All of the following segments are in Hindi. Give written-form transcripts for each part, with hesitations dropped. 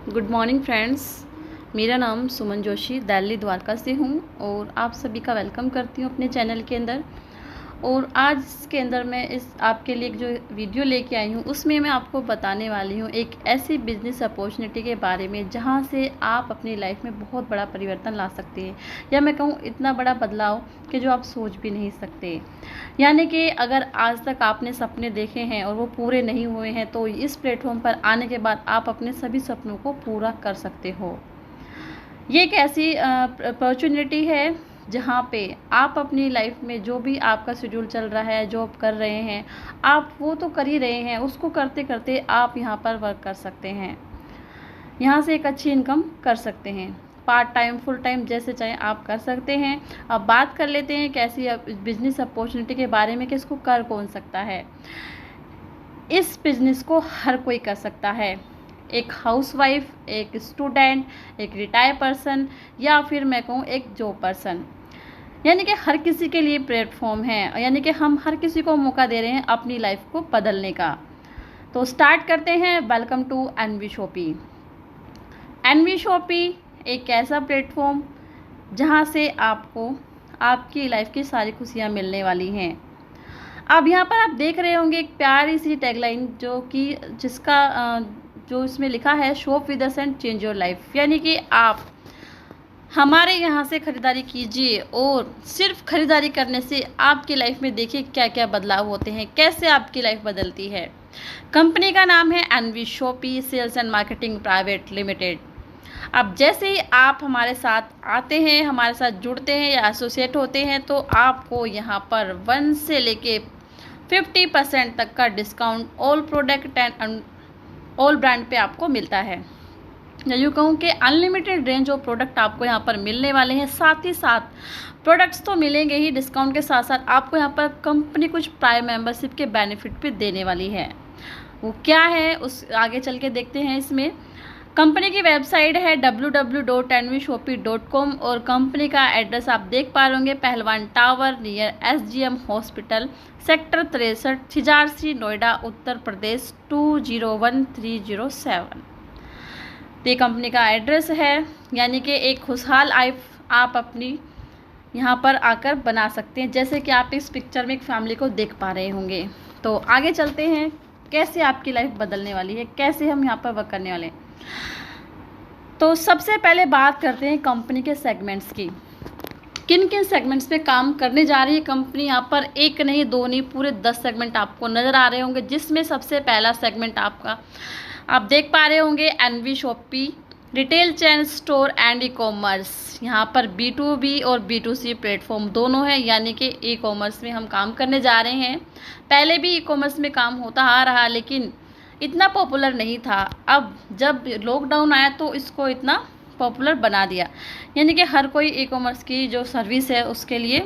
Good morning friends. मेरा नाम सुमन जोशी दिल्ली द्वारका से हूँ और आप सभी का वेलकम करती हूँ अपने चैनल के अंदर। और आज के अंदर मैं इस आपके लिए जो वीडियो लेके आई हूँ उसमें मैं आपको बताने वाली हूँ एक ऐसी बिजनेस अपॉर्चुनिटी के बारे में जहाँ से आप अपनी लाइफ में बहुत बड़ा परिवर्तन ला सकते हैं, या मैं कहूँ इतना बड़ा बदलाव कि जो आप सोच भी नहीं सकते। यानी कि अगर आज तक आपने सपने देखे हैं और वो पूरे नहीं हुए हैं तो इस प्लेटफॉर्म पर आने के बाद आप अपने सभी सपनों को पूरा कर सकते हो। ये एक ऐसी अपॉर्चुनिटी है जहाँ पे आप अपनी लाइफ में जो भी आपका शेड्यूल चल रहा है, जॉब कर रहे हैं, आप वो तो कर ही रहे हैं, उसको करते करते आप यहाँ पर वर्क कर सकते हैं, यहाँ से एक अच्छी इनकम कर सकते हैं। पार्ट टाइम, फुल टाइम, जैसे चाहे आप कर सकते हैं। अब बात कर लेते हैं कैसी बिजनेस अपॉर्चुनिटी के बारे में कि इसको कर कौन सकता है। इस बिज़नेस को हर कोई कर सकता है, एक हाउसवाइफ, एक स्टूडेंट, एक रिटायर पर्सन, या फिर मैं कहूँ एक जॉब पर्सन। यानी कि हर किसी के लिए प्लेटफॉर्म है, यानी कि हम हर किसी को मौका दे रहे हैं अपनी लाइफ को बदलने का। तो स्टार्ट करते हैं। Welcome to NV Shoppy. NV Shoppy एक ऐसा प्लेटफॉर्म जहाँ से आपको आपकी लाइफ की सारी खुशियाँ मिलने वाली हैं। अब यहाँ पर आप देख रहे होंगे एक प्यारी सी टैगलाइन जो इसमें लिखा है, shop with us and change your life. यानी कि आप हमारे यहाँ से ख़रीदारी कीजिए और सिर्फ ख़रीदारी करने से आपकी लाइफ में देखिए क्या क्या बदलाव होते हैं, कैसे आपकी लाइफ बदलती है। कंपनी का नाम है NV shoppe sales and marketing private limited. अब जैसे ही आप हमारे साथ आते हैं, हमारे साथ जुड़ते हैं या एसोसिएट होते हैं, तो आपको यहाँ पर 1 से लेके 50% तक का discount all product and all brand पे आपको मिलता है। या यूँ कहूँ कि अनलिमिटेड रेंज ऑफ प्रोडक्ट आपको यहाँ पर मिलने वाले हैं। साथ ही साथ प्रोडक्ट्स तो मिलेंगे ही, डिस्काउंट के साथ साथ आपको यहाँ पर कंपनी कुछ प्राइम मेंबरशिप के बेनिफिट भी देने वाली है। वो क्या है उस आगे चल के देखते हैं। इसमें कंपनी की वेबसाइट है www.nvshopee.com और कंपनी का एड्रेस आप देख पा रहे होंगे, Pahalwan tower near SGM hospital, sector 63, Chhijarsi, Noida, Uttar Pradesh 201307। ये कंपनी का एड्रेस है। यानी कि एक खुशहाल लाइफ आप अपनी यहाँ पर आकर बना सकते हैं, जैसे कि आप इस पिक्चर में एक फैमिली को देख पा रहे होंगे। तो आगे चलते हैं, कैसे आपकी लाइफ बदलने वाली है, कैसे हम यहाँ पर वर्क करने वाले हैं। तो सबसे पहले बात करते हैं कंपनी के सेगमेंट्स की। किन किन सेगमेंट्स पे काम करने जा रही है कंपनी। यहाँ पर एक नहीं, दो नहीं, पूरे 10 सेगमेंट आपको नज़र आ रहे होंगे, जिसमें सबसे पहला सेगमेंट आपका आप देख पा रहे होंगे NV Shoppy retail chain store and e commerce. यहाँ पर B2B और B2C प्लेटफॉर्म दोनों है। यानी कि ई कॉमर्स में हम काम करने जा रहे हैं। पहले भी ई कॉमर्स में काम होता आ रहा, लेकिन इतना पॉपुलर नहीं था। अब जब लॉकडाउन आया तो इसको इतना पॉपुलर बना दिया। यानी कि हर कोई ई कॉमर्स की जो सर्विस है उसके लिए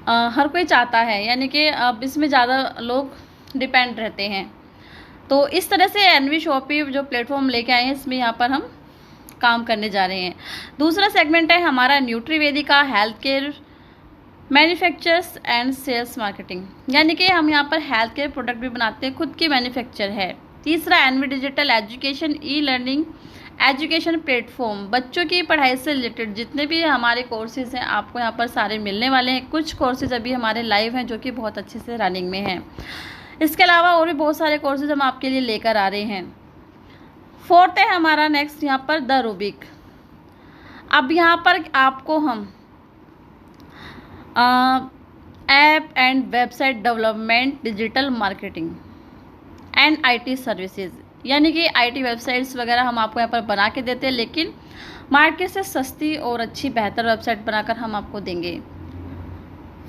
हर कोई चाहता है। यानी कि अब इसमें ज़्यादा लोग डिपेंड रहते हैं। तो इस तरह से एनवी शॉपी जो प्लेटफॉर्म लेके आए हैं, इसमें यहाँ पर हम काम करने जा रहे हैं। दूसरा सेगमेंट है हमारा Nutrivedika health care manufactures and sales marketing. यानी कि हम यहाँ पर हेल्थ केयर प्रोडक्ट भी बनाते हैं, खुद की मैन्युफैक्चर है। तीसरा NV digital education e learning education platform, बच्चों की पढ़ाई से रिलेटेड जितने भी हमारे कोर्सेज हैं आपको यहाँ पर सारे मिलने वाले हैं। कुछ कोर्सेज अभी हमारे लाइव हैं जो कि बहुत अच्छे से रनिंग में हैं। इसके अलावा और भी बहुत सारे कोर्सेज हम आपके लिए लेकर आ रहे हैं। फोर्थ है हमारा नेक्स्ट यहाँ पर द रूबिक। अब यहाँ पर आपको हम app and website development, digital marketing and IT services, यानी कि IT वेबसाइट्स वगैरह हम आपको यहाँ पर बना के देते हैं, लेकिन मार्केट से सस्ती और अच्छी बेहतर वेबसाइट बनाकर हम आपको देंगे।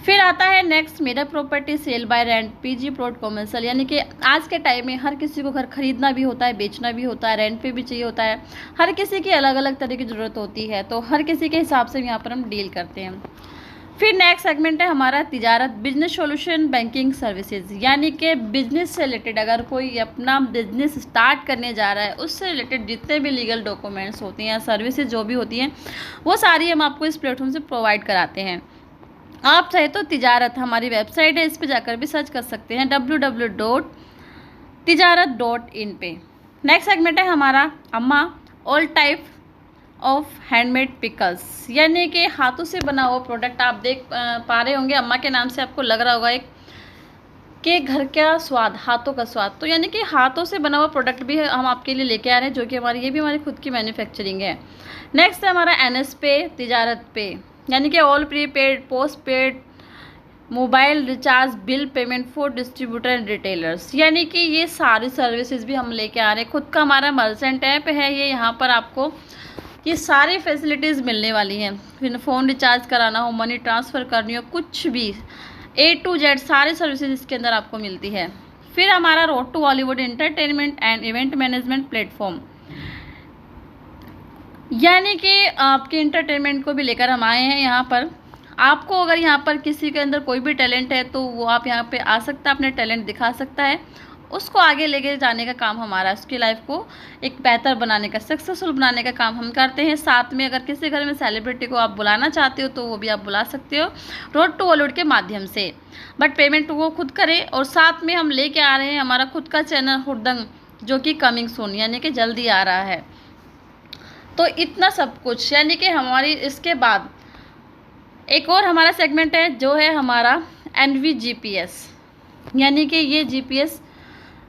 फिर आता है नेक्स्ट मेरा property sale buy rent PG plot commercial. यानी कि आज के टाइम में हर किसी को घर खरीदना भी होता है, बेचना भी होता है, रेंट पे भी चाहिए होता है। हर किसी की अलग अलग तरह की ज़रूरत होती है, तो हर किसी के हिसाब से यहाँ पर हम डील करते हैं। फिर नेक्स्ट सेगमेंट है हमारा तिजारत बिजनेस सॉल्यूशन बैंकिंग सर्विसेज। यानी कि बिजनेस से रिलेटेड अगर कोई अपना बिजनेस स्टार्ट करने जा रहा है, उससे रिलेटेड जितने भी लीगल डॉक्यूमेंट्स होती हैं, सर्विसेज जो भी होती हैं, वो सारी हम आपको इस प्लेटफॉर्म से प्रोवाइड कराते हैं। आप चाहे तो तिजारत हमारी वेबसाइट है, इस पर जाकर भी सर्च कर सकते हैं www.tijarat.in पे। नेक्स्ट सेगमेंट है हमारा अम्मा all type of handmade pickles, यानी कि हाथों से बना हुआ प्रोडक्ट। आप देख पा रहे होंगे अम्मा के नाम से आपको लग रहा होगा एक कि घर का स्वाद, हाथों का स्वाद। तो यानी कि हाथों से बना हुआ प्रोडक्ट भी हम आपके लिए लेके आ रहे हैं, जो कि ये भी हमारी खुद की मैन्युफैक्चरिंग है। नेक्स्ट है हमारा NS पे, तिजारत पे, यानी कि all prepaid, post paid, mobile recharge, bill payment for distributor and retailers, यानी कि ये सारी सर्विसेज भी हम लेके आ रहे हैं। खुद का हमारा मर्चेंट ऐप है ये, यहाँ पर आपको ये सारी फैसिलिटीज़ मिलने वाली हैं। फिर फ़ोन रिचार्ज कराना हो, मनी ट्रांसफ़र करनी हो, कुछ भी A to Z सारी सर्विसेज इसके अंदर आपको मिलती है। फिर हमारा road to Bollywood entertainment and event management platform, यानी कि आपके इंटरटेनमेंट को भी लेकर हम आए हैं यहाँ पर। आपको अगर यहाँ पर किसी के अंदर कोई भी टैलेंट है तो वो आप यहाँ पे आ सकता है, अपने टैलेंट दिखा सकता है, उसको आगे लेके जाने का काम हमारा है। उसकी लाइफ को एक बेहतर बनाने का, सक्सेसफुल बनाने का काम हम करते हैं। साथ में अगर किसी घर में सेलिब्रिटी को आप बुलाना चाहते हो तो वो भी आप बुला सकते हो रोड टू बॉलीवुड के माध्यम से, बट पेमेंट वो खुद करे। और साथ में हम लेके आ रहे हैं हमारा खुद का चैनल हुड़दंग, जो कि कमिंग सून, यानी कि जल्दी आ रहा है। तो इतना सब कुछ, यानी कि हमारी इसके बाद एक और हमारा सेगमेंट है जो है हमारा NV GPS, यानी कि ये GPS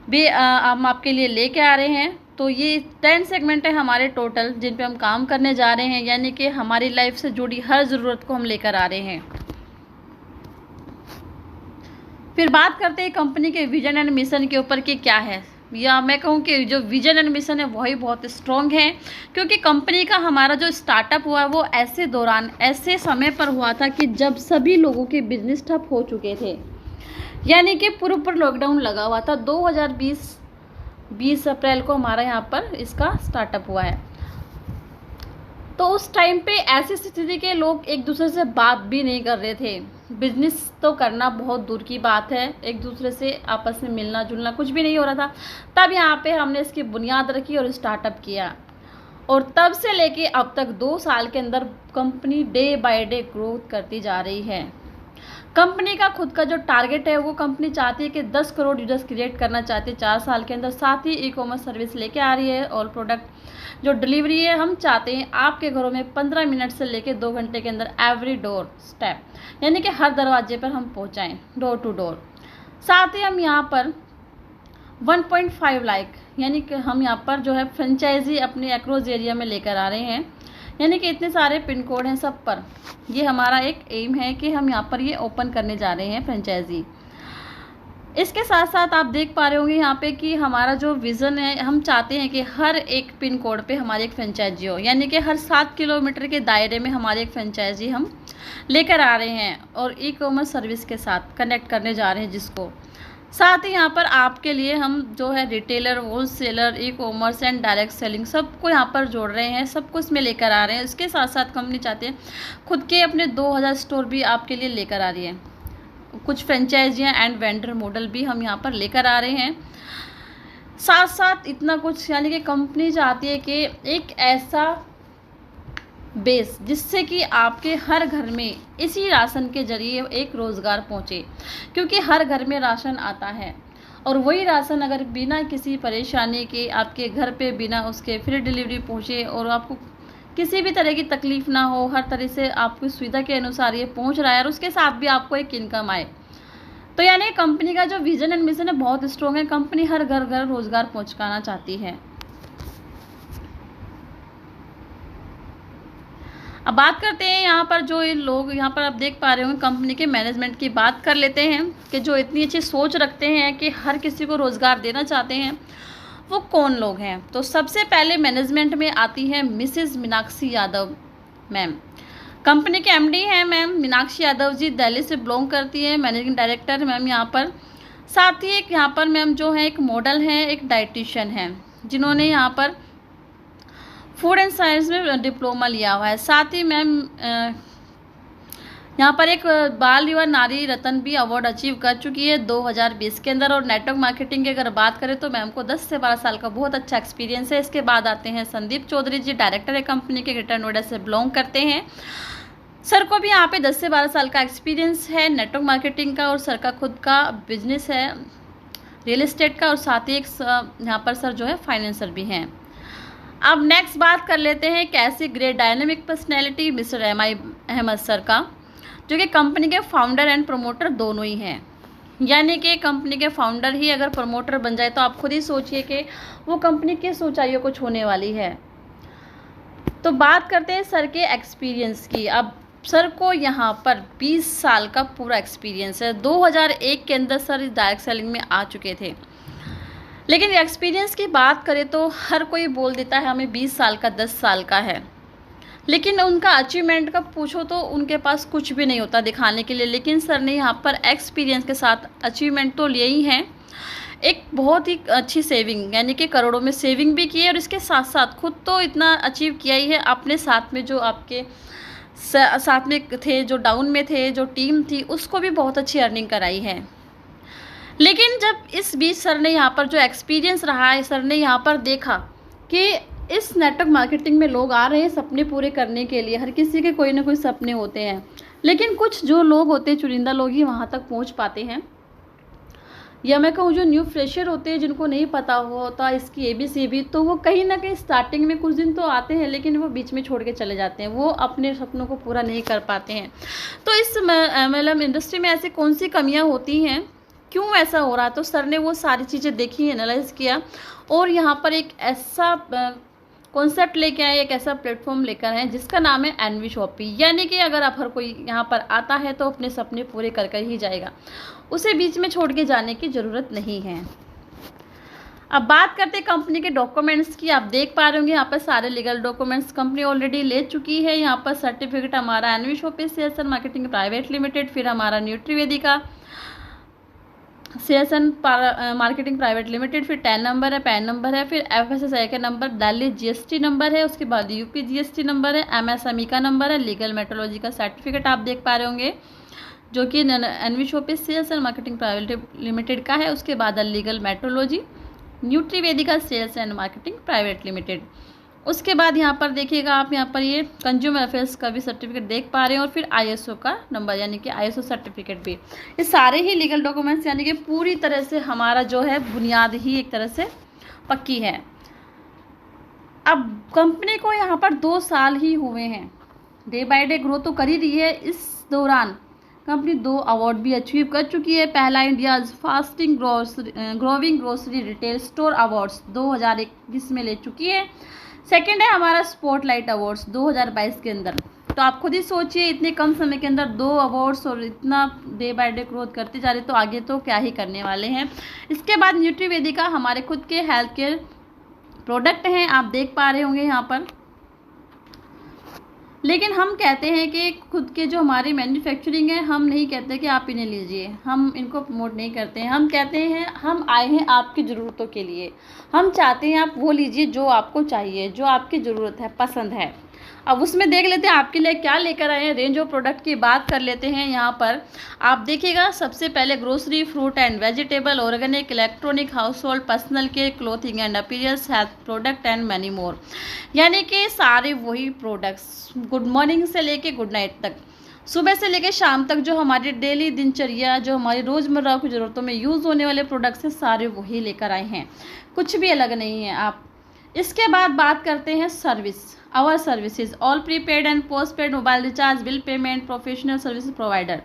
भी हम आपके लिए लेके आ रहे हैं। तो ये 10 सेगमेंट है हमारे टोटल, जिन पे हम काम करने जा रहे हैं, यानी कि हमारी लाइफ से जुड़ी हर ज़रूरत को हम लेकर आ रहे हैं। फिर बात करते हैं कंपनी के विजन एंड मिशन के ऊपर कि क्या है, या मैं कहूँ कि जो विजन एंड मिशन है वही बहुत स्ट्रॉन्ग है, क्योंकि कंपनी का हमारा जो स्टार्टअप हुआ वो ऐसे दौरान, ऐसे समय पर हुआ था कि जब सभी लोगों के बिजनेस ठप हो चुके थे, यानी कि पूरा लॉकडाउन लगा हुआ था। 2020 अप्रैल को हमारा यहाँ पर इसका स्टार्टअप हुआ है। तो उस टाइम पे ऐसी स्थिति के लोग एक दूसरे से बात भी नहीं कर रहे थे, बिजनेस तो करना बहुत दूर की बात है, एक दूसरे से आपस में मिलना जुलना कुछ भी नहीं हो रहा था। तब यहाँ पे हमने इसकी बुनियाद रखी और स्टार्टअप किया, और तब से लेके अब तक 2 साल के अंदर company day by day growth करती जा रही है। कंपनी का खुद का जो टारगेट है वो कंपनी चाहती है कि 10 करोड़ यूजर्स क्रिएट करना चाहती है 4 साल के अंदर। साथ ही ई-कॉमर्स सर्विस लेके आ रही है, और प्रोडक्ट जो डिलीवरी है हम चाहते हैं आपके घरों में 15 मिनट से लेके 2 घंटे के अंदर एवरी डोर स्टेप, यानी कि हर दरवाजे पर हम पहुंचाएं, डोर टू डोर। साथ ही हम यहाँ पर 1.5 लाख, यानी कि हम यहाँ पर जो है फ्रेंचाइजी अपने एक्रोज एरिया में लेकर आ रहे हैं, यानी कि इतने सारे पिन कोड हैं सब पर। ये हमारा एक एम है कि हम यहाँ पर ये ओपन करने जा रहे हैं फ्रेंचाइजी। इसके साथ साथ आप देख पा रहे होंगे यहाँ पे कि हमारा जो विज़न है, हम चाहते हैं कि हर एक पिन कोड पे हमारी एक फ्रेंचाइजी हो, यानी कि हर 7 किलोमीटर के दायरे में हमारी एक फ्रेंचाइजी हम लेकर आ रहे हैं, और ई-कॉमर्स सर्विस के साथ कनेक्ट करने जा रहे हैं जिसको। साथ ही यहाँ पर आपके लिए हम जो है retailer, wholesaler, e-commerce and direct selling सबको यहाँ पर जोड़ रहे हैं, सबको इसमें लेकर आ रहे हैं। इसके साथ साथ कंपनी चाहती है खुद के अपने 2000 स्टोर भी आपके लिए लेकर आ रही है, कुछ फ्रेंचाइजियाँ एंड वेंडर मॉडल भी हम यहाँ पर लेकर आ रहे हैं। साथ साथ इतना कुछ, यानी कि कंपनी चाहती है कि एक ऐसा बेस जिससे कि आपके हर घर में इसी राशन के जरिए एक रोज़गार पहुँचे, क्योंकि हर घर में राशन आता है, और वही राशन अगर बिना किसी परेशानी के आपके घर पे बिना उसके फ्री डिलीवरी पहुँचे, और आपको किसी भी तरह की तकलीफ़ ना हो, हर तरह से आपकी सुविधा के अनुसार ये पहुँच रहा है, और उसके साथ भी आपको एक इनकम आए। तो यानी कंपनी का जो विजन एंड मिशन है बहुत स्ट्रॉन्ग है। कंपनी हर घर घर रोज़गार पहुँचाना चाहती है। अब बात करते हैं यहाँ पर जो ये लोग यहाँ पर आप देख पा रहे होंगे, कंपनी के मैनेजमेंट की बात कर लेते हैं कि जो इतनी अच्छी सोच रखते हैं कि हर किसी को रोज़गार देना चाहते हैं, वो कौन लोग हैं। तो सबसे पहले मैनेजमेंट में आती है Mrs Meenakshi Yadav ma'am, company के MD हैं मैम मीनाक्षी यादव जी, दिल्ली से बिलोंग करती है, मैनेजिंग डायरेक्टर मैम यहाँ पर। साथ ही एक यहाँ पर मैम जो है एक मॉडल हैं, एक डाइटिशियन हैं, जिन्होंने यहाँ पर फूड एंड साइंस में डिप्लोमा लिया हुआ है। साथ ही मैम यहाँ पर एक बाल युवा नारी रत्न भी अवार्ड अचीव कर चुकी है 2020 के अंदर। और नेटवर्क मार्केटिंग की अगर बात करें तो मैम को 10 से 12 साल का बहुत अच्छा एक्सपीरियंस है। इसके बाद आते हैं संदीप चौधरी जी, डायरेक्टर है कंपनी के, ग्रेटर नोएडा से बिलोंग करते हैं। सर को भी यहाँ पे 10 से 12 साल का एक्सपीरियंस है नेटवर्क मार्केटिंग का, और सर का खुद का बिजनेस है। रियल एस्टेट का, और साथ ही एक यहाँ पर सर जो है फाइनेंसर भी हैं। अब नेक्स्ट बात कर लेते हैं एक ऐसी great dynamic personality mister MI Ahmed sir का, जो कि कंपनी के फाउंडर एंड प्रमोटर दोनों ही हैं। यानी कि कंपनी के फाउंडर ही अगर प्रमोटर बन जाए तो आप खुद ही सोचिए कि वो कंपनी किस ऊंचाइयों को छूने वाली है। तो बात करते हैं सर के एक्सपीरियंस की। अब सर को यहाँ पर 20 साल का पूरा एक्सपीरियंस है। 2001 के अंदर सर इस डायरेक्ट सेलिंग में आ चुके थे। लेकिन एक्सपीरियंस की बात करें तो हर कोई बोल देता है हमें 20 साल का, 10 साल का है, लेकिन उनका अचीवमेंट का पूछो तो उनके पास कुछ भी नहीं होता दिखाने के लिए। लेकिन सर ने यहाँ पर एक्सपीरियंस के साथ अचीवमेंट तो लिए ही हैं, एक बहुत ही अच्छी सेविंग, यानी कि करोड़ों में सेविंग भी की है, और इसके साथ साथ खुद तो इतना अचीव किया ही है, अपने साथ में जो आपके साथ में थे, जो डाउन में थे, जो टीम थी, उसको भी बहुत अच्छी अर्निंग कराई है। लेकिन जब इस बीच सर ने यहाँ पर जो एक्सपीरियंस रहा है, सर ने यहाँ पर देखा कि इस नेटवर्क मार्केटिंग में लोग आ रहे हैं सपने पूरे करने के लिए। हर किसी के कोई ना कोई सपने होते हैं, लेकिन कुछ जो लोग होते हैं, चुनिंदा लोग ही वहाँ तक पहुँच पाते हैं, या मैं कहूँ जो न्यू फ्रेशर होते हैं, जिनको नहीं पता होता इसकी ABCD, तो वो कहीं ना कहीं स्टार्टिंग में कुछ दिन तो आते हैं, लेकिन वो बीच में छोड़ के चले जाते हैं, वो अपने सपनों को पूरा नहीं कर पाते हैं। तो इस MLM इंडस्ट्री में ऐसी कौन सी कमियाँ होती हैं, क्यों ऐसा हो रहा है? तो सर ने वो सारी चीज़ें देखी, एनालाइज किया, और यहाँ पर एक ऐसा कॉन्सेप्ट लेके आए, एक ऐसा प्लेटफॉर्म लेकर आए जिसका नाम है एनवी शॉपी। यानी कि अगर आप हर कोई यहाँ पर आता है तो अपने सपने पूरे कर कर ही जाएगा, उसे बीच में छोड़ के जाने की ज़रूरत नहीं है। अब बात करते हैं कंपनी के डॉक्यूमेंट्स की। आप देख पा रहे होंगे यहाँ पर सारे लीगल डॉक्यूमेंट्स कंपनी ऑलरेडी ले चुकी है। यहाँ पर सर्टिफिकेट हमारा NV shoppe sales and marketing private limited, फिर हमारा Nutrivedika sales and marketing private limited, फिर टैन नंबर है, पैन नंबर है, फिर FSSAI का नंबर, दिल्ली GST नंबर है, उसके बाद UP GST नंबर है, MSME का नंबर है, लीगल मेट्रोलॉजी का सर्टिफिकेट आप देख पा रहे होंगे जो कि NV shoppe sales and marketing private limited का है। उसके बाद legal metrology, Nutrivedika sales and marketing private limited. उसके बाद यहाँ पर देखिएगा आप, यहाँ पर ये कंज्यूमर अफेयर्स का भी सर्टिफिकेट देख पा रहे हैं, और फिर ISO का नंबर, यानी कि ISO सर्टिफिकेट भी। ये सारे ही लीगल डॉक्यूमेंट्स, यानी कि पूरी तरह से हमारा जो है बुनियाद ही एक तरह से पक्की है। अब कंपनी को यहाँ पर 2 साल ही हुए हैं, डे बाय डे ग्रो तो कर ही रही है। इस दौरान कंपनी 2 अवार्ड भी अचीव कर चुकी है। पहला India's fasting growing grocery retail store awards 2021 में ले चुकी है। सेकंड है हमारा स्पॉटलाइट अवार्ड्स 2022 के अंदर। तो आप खुद ही सोचिए, इतने कम समय के अंदर 2 अवार्ड्स और इतना डे बाय डे ग्रोथ करते जा रहे, तो आगे तो क्या ही करने वाले हैं। इसके बाद न्यूट्रीवेदिका हमारे खुद के हेल्थ केयर प्रोडक्ट हैं, आप देख पा रहे होंगे यहाँ पर। लेकिन हम कहते हैं कि खुद के जो हमारी मैन्युफैक्चरिंग है, हम नहीं कहते कि आप इन्हें लीजिए, हम इनको प्रमोट नहीं करते हैं। हम कहते हैं हम आए हैं आपकी ज़रूरतों के लिए, हम चाहते हैं आप वो लीजिए जो आपको चाहिए, जो आपकी ज़रूरत है, पसंद है। अब उसमें देख लेते हैं आपके लिए क्या लेकर आए हैं। रेंज ऑफ प्रोडक्ट की बात कर लेते हैं। यहाँ पर आप देखिएगा, सबसे पहले grocery, fruit and vegetable, organic, electronic, house hold, personal care, clothing and appearance, health product and many more. यानी कि सारे वही प्रोडक्ट्स, गुड मॉर्निंग से लेके गुड नाइट तक, सुबह से लेकर शाम तक जो हमारी डेली दिनचर्या, जो हमारी रोज़मर्रा की ज़रूरतों में यूज़ होने वाले प्रोडक्ट्स हैं, सारे वही लेकर आए हैं, कुछ भी अलग नहीं है आप। इसके बाद बात करते हैं service, our services, all prepaid and post paid mobile recharge, bill payment, professional service provider.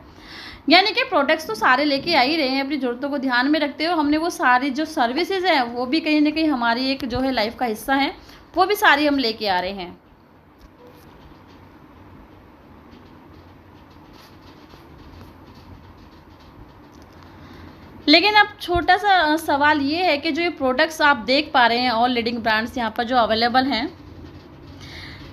यानी कि प्रोडक्ट्स तो सारे लेके आ ही रहे हैं, अपनी ज़रूरतों को ध्यान में रखते हुए हमने वो सारी जो सर्विसेज हैं वो भी कहीं ना कहीं हमारी एक जो है लाइफ का हिस्सा है, वो भी सारी हम लेके आ रहे हैं। लेकिन अब छोटा सा सवाल ये है कि जो ये प्रोडक्ट्स आप देख पा रहे हैं, ऑल लीडिंग ब्रांड्स यहाँ पर जो अवेलेबल हैं,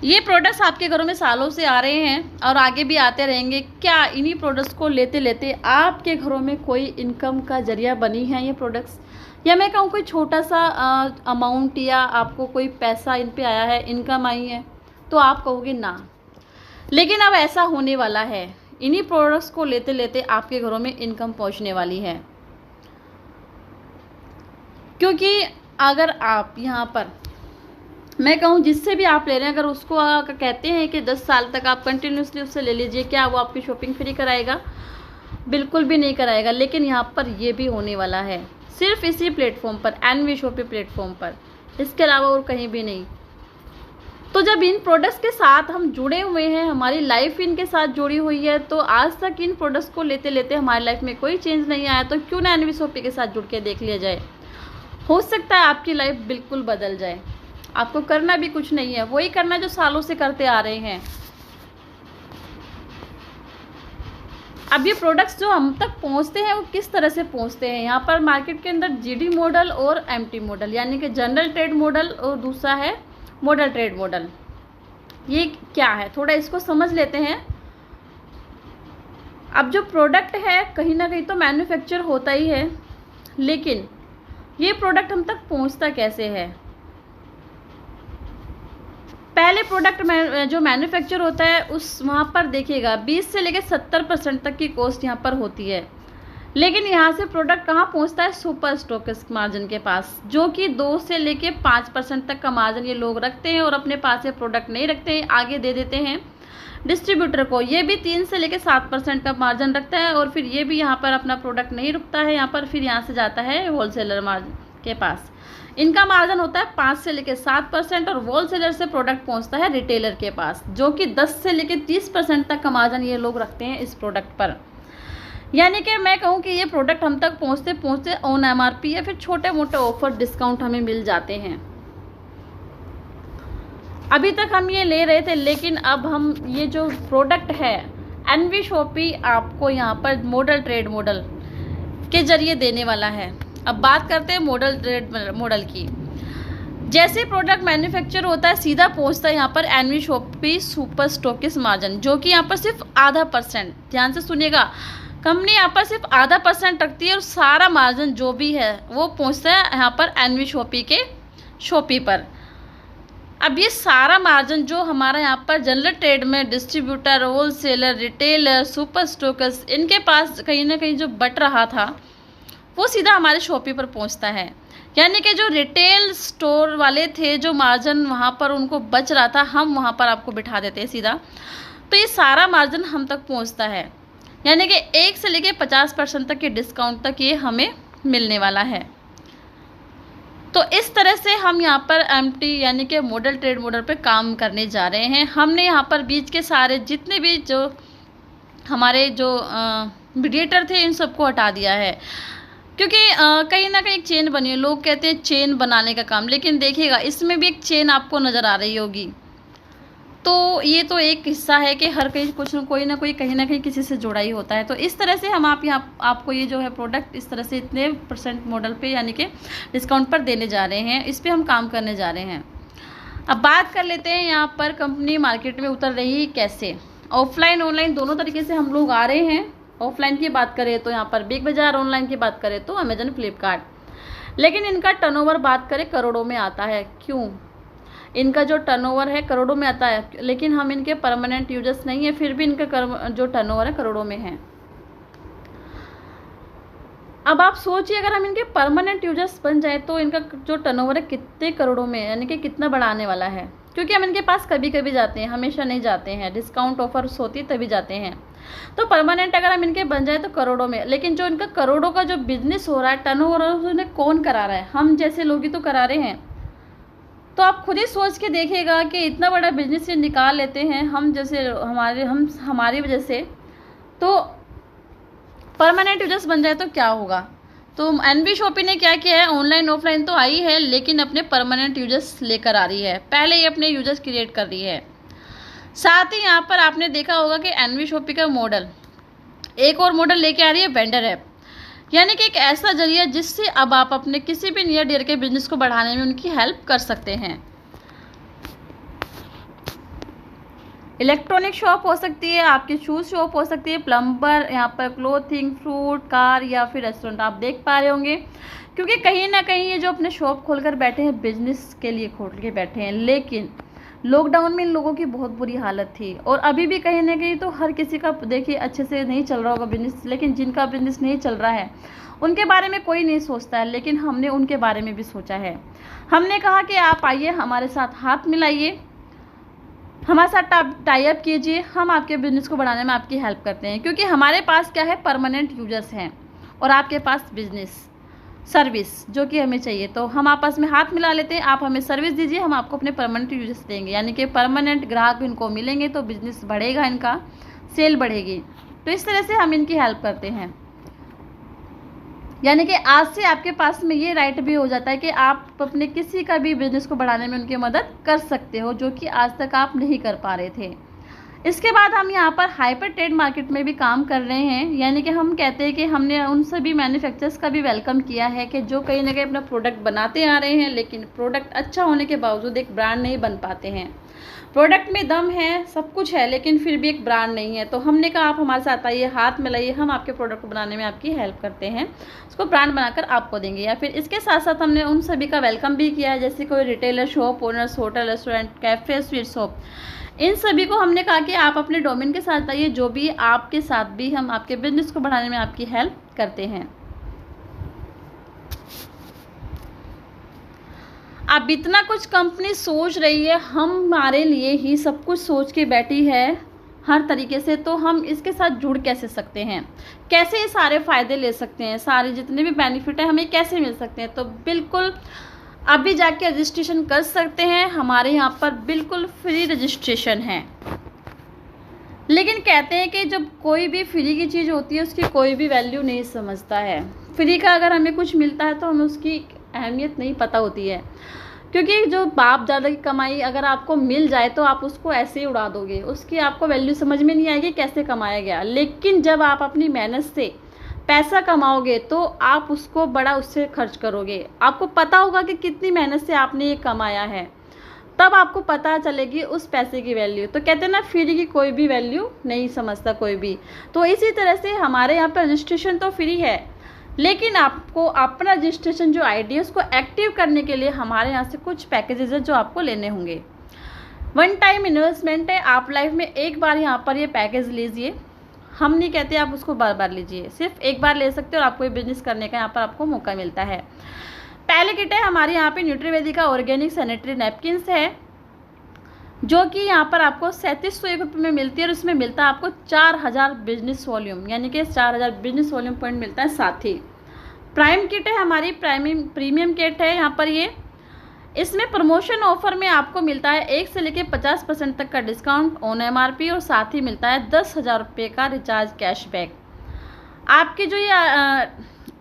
ये प्रोडक्ट्स आपके घरों में सालों से आ रहे हैं और आगे भी आते रहेंगे। क्या इन्हीं प्रोडक्ट्स को लेते लेते आपके घरों में कोई इनकम का जरिया बनी है ये प्रोडक्ट्स, या मैं कहूँ कोई छोटा सा अमाउंट या आपको कोई पैसा इन पे आया है, इनकम आई है, तो आप कहोगे ना। लेकिन अब ऐसा होने वाला है, इन्हीं प्रोडक्ट्स को लेते लेते आपके घरों में इनकम पहुँचने वाली है। क्योंकि अगर आप यहाँ पर मैं कहूँ जिससे भी आप ले रहे हैं, अगर उसको कहते हैं कि 10 साल तक आप कंटिन्यूसली उससे ले लीजिए, क्या वो आपकी शॉपिंग फ्री कराएगा? बिल्कुल भी नहीं कराएगा। लेकिन यहाँ पर ये भी होने वाला है, सिर्फ इसी प्लेटफॉर्म पर, एनवी शॉपी प्लेटफॉर्म पर, इसके अलावा और कहीं भी नहीं। तो जब इन प्रोडक्ट्स के साथ हम जुड़े हुए हैं, हमारी लाइफ इनके साथ जुड़ी हुई है, तो आज तक इन प्रोडक्ट्स को लेते लेते हमारी लाइफ में कोई चेंज नहीं आया, तो क्यों ना एनवी शॉपी के साथ जुड़ के देख लिया जाए। हो सकता है आपकी लाइफ बिल्कुल बदल जाए। आपको करना भी कुछ नहीं है, वही करना जो सालों से करते आ रहे हैं। अब ये प्रोडक्ट्स जो हम तक पहुंचते हैं वो किस तरह से पहुंचते हैं। यहाँ पर मार्केट के अंदर जीडी मॉडल और एमटी मॉडल, यानी कि जनरल ट्रेड मॉडल, और दूसरा है मॉडल ट्रेड मॉडल। ये क्या है, थोड़ा इसको समझ लेते हैं। अब जो प्रोडक्ट है कहीं ना कहीं तो मैन्युफैक्चर होता ही है, लेकिन ये प्रोडक्ट हम तक पहुंचता कैसे है। पहले प्रोडक्ट में जो मैन्युफैक्चर होता है उस वहाँ पर देखिएगा 20 से लेकर 70% तक की कॉस्ट यहाँ पर होती है, लेकिन यहाँ से प्रोडक्ट कहाँ पहुँचता है, सुपर स्टॉकिस्ट मार्जिन के पास, जो कि 2 से लेकर 5% तक का मार्जिन ये लोग रखते हैं और अपने पास ये प्रोडक्ट नहीं रखते हैं, आगे दे देते हैं डिस्ट्रीब्यूटर को। ये भी 3 से लेकर 7% का मार्जिन रखता है, और फिर ये भी यहाँ पर अपना प्रोडक्ट नहीं रुकता है यहाँ पर, फिर यहाँ से जाता है होलसेलर मार्जिन के पास। इनका मार्जिन होता है 5 से लेकर 7%, और होलसेलर से प्रोडक्ट पहुंचता है रिटेलर के पास, जो कि 10 से लेकर 30% तक का मार्जिन ये लोग रखते हैं इस प्रोडक्ट पर। यानी कि मैं कहूँ कि ये प्रोडक्ट हम तक पहुंचते पहुंचते ऑन एमआरपी या फिर छोटे मोटे ऑफर डिस्काउंट हमें मिल जाते हैं। अभी तक हम ये ले रहे थे, लेकिन अब हम ये जो प्रोडक्ट है एनवी शॉपी आपको यहाँ पर मॉडल ट्रेड मॉडल के जरिए देने वाला है। अब बात करते हैं मॉडल ट्रेड मॉडल की। जैसे प्रोडक्ट मैन्युफैक्चर होता है सीधा पहुंचता है यहाँ पर NV Shoppy super stockist margin, जो कि यहाँ पर सिर्फ आधा %, ध्यान से सुनिएगा, कंपनी यहाँ पर सिर्फ आधा % रखती है, और सारा मार्जिन जो भी है वो पहुंचता है यहाँ पर एनवी शॉपी के शॉपी पर। अब ये सारा मार्जिन जो हमारा यहाँ पर जनरल ट्रेड में distributor, wholesaler, retailer, super stockist, इनके पास कहीं ना कहीं जो बट रहा था वो सीधा हमारे शॉपी पर पहुंचता है। यानी कि जो रिटेल स्टोर वाले थे, जो मार्जिन वहाँ पर उनको बच रहा था, हम वहाँ पर आपको बिठा देते हैं सीधा, तो ये सारा मार्जिन हम तक पहुँचता है। यानी कि 1 से लेकर 50% तक के डिस्काउंट तक ये हमें मिलने वाला है। तो इस तरह से हम यहाँ पर एमटी यानी कि मॉडल ट्रेड मॉडल पे काम करने जा रहे हैं। हमने यहाँ पर बीच के सारे जितने भी जो हमारे जो मीडिएटर थे इन सबको हटा दिया है, क्योंकि कहीं ना कहीं एक चेन बनी है। लोग कहते हैं चेन बनाने का काम, लेकिन देखिएगा इसमें भी एक चेन आपको नज़र आ रही होगी। तो ये तो एक हिस्सा है कि हर कहीं कुछ कोई ना कोई कहीं ना कहीं किसी से जुड़ा ही होता है। तो इस तरह से हम आपको ये जो है प्रोडक्ट इस तरह से इतने % मॉडल पे यानी कि डिस्काउंट पर देने जा रहे हैं, इस पर हम काम करने जा रहे हैं। अब बात कर लेते हैं यहाँ पर कंपनी मार्केट में उतर रही है कैसे। ऑफलाइन ऑनलाइन दोनों तरीके से हम लोग आ रहे हैं। ऑफलाइन की बात करें तो यहाँ पर बिग बाज़ार, ऑनलाइन की बात करें तो अमेजन, फ्लिपकार्ट। लेकिन इनका टर्नओवर बात करें करोड़ों में आता है। क्यों? इनका जो टर्नओवर है करोड़ों में आता है, लेकिन हम इनके परमानेंट यूजर्स नहीं है, फिर भी इनका जो टर्नओवर है करोड़ों में है। अब आप सोचिए अगर हम इनके परमानेंट यूजर्स बन जाए तो इनका जो टर्नओवर है कितने करोड़ों में, यानी कि कितना बढ़ा आने वाला है। क्योंकि हम इनके पास कभी कभी जाते हैं, हमेशा नहीं जाते हैं, डिस्काउंट ऑफर्स होती है तभी जाते हैं। तो परमानेंट अगर हम इनके बन जाए तो करोड़ों में। लेकिन जो इनका करोड़ों का जो बिजनेस हो रहा है, टर्नओवर, उन्हें कौन करा रहा है? हम जैसे लोग ही तो करा रहे हैं। तो आप खुद ही सोच के देखिएगा कि इतना बड़ा बिजनेस ये निकाल लेते हैं हम जैसे हमारी वजह से, तो परमानेंट यूजर्स बन जाए तो क्या होगा। तो एनवी शॉपी ने क्या किया है, ऑनलाइन ऑफलाइन तो आई है लेकिन अपने परमानेंट यूजर्स लेकर आ रही है। पहले ये अपने यूजर्स क्रिएट कर रही है। साथ ही यहाँ पर आपने देखा होगा कि एनवी शॉपी का मॉडल, एक और मॉडल लेके आ रही है, वेंडर ऐप। यानी कि एक ऐसा जरिया जिससे अब आप अपने किसी भी नियर डियर के बिजनेस को बढ़ाने में उनकी हेल्प कर सकते हैं। इलेक्ट्रॉनिक शॉप हो सकती है, आपकी शूज़ शॉप हो सकती है, प्लम्बर, यहाँ पर क्लोथिंग, फ्रूट, कार या फिर रेस्टोरेंट आप देख पा रहे होंगे। क्योंकि कहीं ना कहीं ये जो अपने शॉप खोलकर बैठे हैं, बिजनेस के लिए खोल के बैठे हैं। लेकिन लॉकडाउन में इन लोगों की बहुत बुरी हालत थी, और अभी भी कहीं ना कहीं तो हर किसी का देखिए अच्छे से नहीं चल रहा होगा बिजनेस। लेकिन जिनका बिजनेस नहीं चल रहा है उनके बारे में कोई नहीं सोचता है, लेकिन हमने उनके बारे में भी सोचा है। हमने कहा कि आप आइए, हमारे साथ हाथ मिलाइए, हमारे साथ टाई अप कीजिए, हम आपके बिजनेस को बढ़ाने में आपकी हेल्प करते हैं। क्योंकि हमारे पास क्या है, परमानेंट यूजर्स हैं और आपके पास बिजनेस। सर्विस जो कि हमें चाहिए, तो हम आपस में हाथ मिला लेते हैं। आप हमें सर्विस दीजिए, हम आपको अपने परमानेंट यूजर्स देंगे, यानी कि परमानेंट ग्राहक इनको मिलेंगे तो बिजनेस बढ़ेगा, इनका सेल बढ़ेगी। तो इस तरह से हम इनकी हेल्प करते हैं। यानी कि आज से आपके पास में ये राइट भी हो जाता है कि आप अपने किसी का भी बिजनेस को बढ़ाने में उनकी मदद कर सकते हो, जो कि आज तक आप नहीं कर पा रहे थे। इसके बाद हम यहाँ पर हाइपर ट्रेड मार्केट में भी काम कर रहे हैं। यानी कि हम कहते हैं कि हमने उन सभी मैन्युफैक्चरर्स का भी वेलकम किया है कि जो कहीं ना कहीं अपना प्रोडक्ट बनाते आ रहे हैं, लेकिन प्रोडक्ट अच्छा होने के बावजूद एक ब्रांड नहीं बन पाते हैं। प्रोडक्ट में दम है, सब कुछ है, लेकिन फिर भी एक ब्रांड नहीं है। तो हमने कहा आप हमारे साथ आइए, हाथ मिलाइए, हम आपके प्रोडक्ट को बनाने में आपकी हेल्प करते हैं, उसको ब्रांड बनाकर आपको देंगे। या फिर इसके साथ साथ हमने उन सभी का वेलकम भी किया है, जैसे कोई retailer, shop owners, hotel, restaurant, cafe, sweet shop, इन सभी को हमने कहा कि आप अपने डोमेन के साथ आइए, जो भी आपके साथ भी हम आपके बिजनेस को बढ़ाने में आपकी हेल्प करते हैं। अब इतना कुछ कंपनी सोच रही है, हमारे लिए ही सब कुछ सोच के बैठी है हर तरीके से, तो हम इसके साथ जुड़ कैसे सकते हैं, कैसे ये सारे फ़ायदे ले सकते हैं, सारे जितने भी बेनिफिट है हमें कैसे मिल सकते हैं। तो बिल्कुल अभी जाके रजिस्ट्रेशन कर सकते हैं। हमारे यहाँ पर बिल्कुल फ्री रजिस्ट्रेशन है। लेकिन कहते हैं कि जब कोई भी फ्री की चीज़ होती है उसकी कोई भी वैल्यू नहीं समझता है। फ्री का अगर हमें कुछ मिलता है तो हमें उसकी अहमियत नहीं पता होती है, क्योंकि जो बाप दादा की कमाई अगर आपको मिल जाए तो आप उसको ऐसे ही उड़ा दोगे, उसकी आपको वैल्यू समझ में नहीं आएगी कैसे कमाया गया। लेकिन जब आप अपनी मेहनत से पैसा कमाओगे तो आप उसको बड़ा उससे खर्च करोगे, आपको पता होगा कि कितनी मेहनत से आपने ये कमाया है, तब आपको पता चलेगी उस पैसे की वैल्यू। तो कहते हैं ना, फ्री की कोई भी वैल्यू नहीं समझता कोई भी। तो इसी तरह से हमारे यहाँ पर रजिस्ट्रेशन तो फ्री है, लेकिन आपको अपना रजिस्ट्रेशन जो आईडी है उसको एक्टिव करने के लिए हमारे यहाँ से कुछ पैकेजेस है जो आपको लेने होंगे। वन टाइम इन्वेस्टमेंट है, आप लाइफ में एक बार यहाँ पर ये पैकेज लीजिए। हम नहीं कहते आप उसको बार बार लीजिए, सिर्फ एक बार ले सकते हो और आपको ये बिजनेस करने का यहाँ पर आपको मौका मिलता है। पहले किट है हमारे यहाँ पे न्यूट्रीवेदिका ऑर्गेनिक सैनिटरी नैपकिन्स है, जो कि यहाँ पर आपको 3701 रुपये में मिलती है और उसमें मिलता है आपको 4000 बिजनेस वॉल्यूम, यानी कि 4000 बिजनेस वॉल्यूम पॉइंट मिलता है। साथ ही प्राइम किट है हमारी, प्रीमियम किट है यहाँ पर ये, इसमें प्रमोशन ऑफर में आपको मिलता है 1 से लेकर 50% तक का डिस्काउंट ऑन MRP और साथ ही मिलता है 10,000 रुपये का रिचार्ज कैशबैक। आपकी जो ये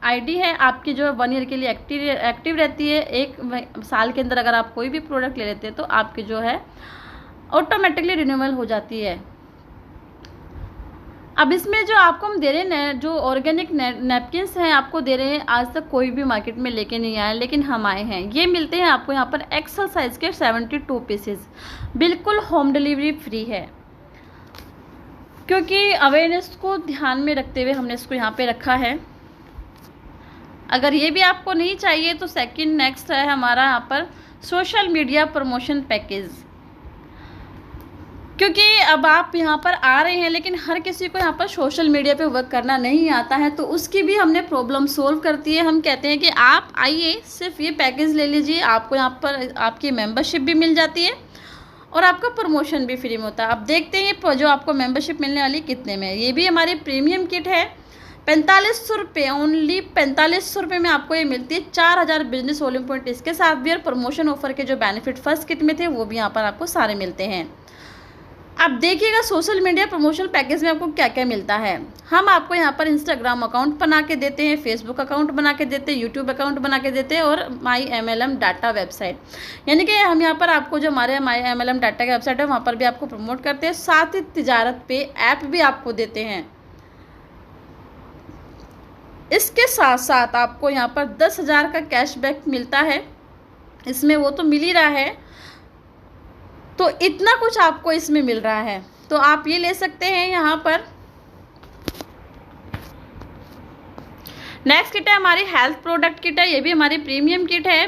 आईडी है आपकी जो 1 ईयर के लिए एक्टिव रहती है। 1 साल के अंदर अगर आप कोई भी प्रोडक्ट ले लेते हैं तो आपकी जो है ऑटोमेटिकली रिन्यूअल हो जाती है। अब इसमें जो आपको हम दे रहे हैं, जो ऑर्गेनिक नैपकिन्स हैं आपको दे रहे हैं, आज तक कोई भी मार्केट में लेके नहीं आया, लेकिन हम आए हैं। ये मिलते हैं आपको यहाँ पर एक्सल साइज के 72 पीसेस, बिल्कुल होम डिलीवरी फ्री है। क्योंकि अवेयरनेस को ध्यान में रखते हुए हमने इसको यहाँ पे रखा है। अगर ये भी आपको नहीं चाहिए तो सेकंड नेक्स्ट है हमारा यहाँ पर सोशल मीडिया प्रमोशन पैकेज। क्योंकि अब आप यहाँ पर आ रहे हैं लेकिन हर किसी को यहाँ पर सोशल मीडिया पे वर्क करना नहीं आता है, तो उसकी भी हमने प्रॉब्लम सोल्व करती है। हम कहते हैं कि आप आइए, सिर्फ ये पैकेज ले लीजिए, आपको यहाँ पर आपकी मेंबरशिप भी मिल जाती है और आपका प्रमोशन भी फ्री में होता है। अब देखते हैं जो आपको मेंबरशिप मिलने वाली कितने में। ये भी हमारी प्रीमियम किट है, 4500 रुपये, ओनली 4500 रुपये में आपको ये मिलती है 4000 बिजनेस वॉल्यूम पॉइंट। इसके साथ भी और प्रमोशन ऑफर के जो बेनिफिट फर्स्ट किट में थे वो भी यहाँ पर आपको सारे मिलते हैं। अब देखिएगा सोशल मीडिया प्रमोशन पैकेज में आपको क्या क्या मिलता है। हम आपको यहाँ पर इंस्टाग्राम अकाउंट बना के देते हैं, फेसबुक अकाउंट बना के देते हैं, यूट्यूब अकाउंट बना के देते हैं और माई MLM डाटा वेबसाइट, यानी कि हम यहाँ पर आपको जो हमारे माई MLM डाटा की वेबसाइट है वहाँ पर भी आपको प्रमोट करते हैं। साथ ही तिजारत पे ऐप भी आपको देते हैं। इसके साथ साथ आपको यहाँ पर 10,000 का कैशबैक मिलता है, इसमें वो तो मिल ही रहा है, तो इतना कुछ आपको इसमें मिल रहा है, तो आप ये ले सकते हैं यहाँ पर। नेक्स्ट किट है हमारी हेल्थ प्रोडक्ट किट है, ये भी हमारी प्रीमियम किट है।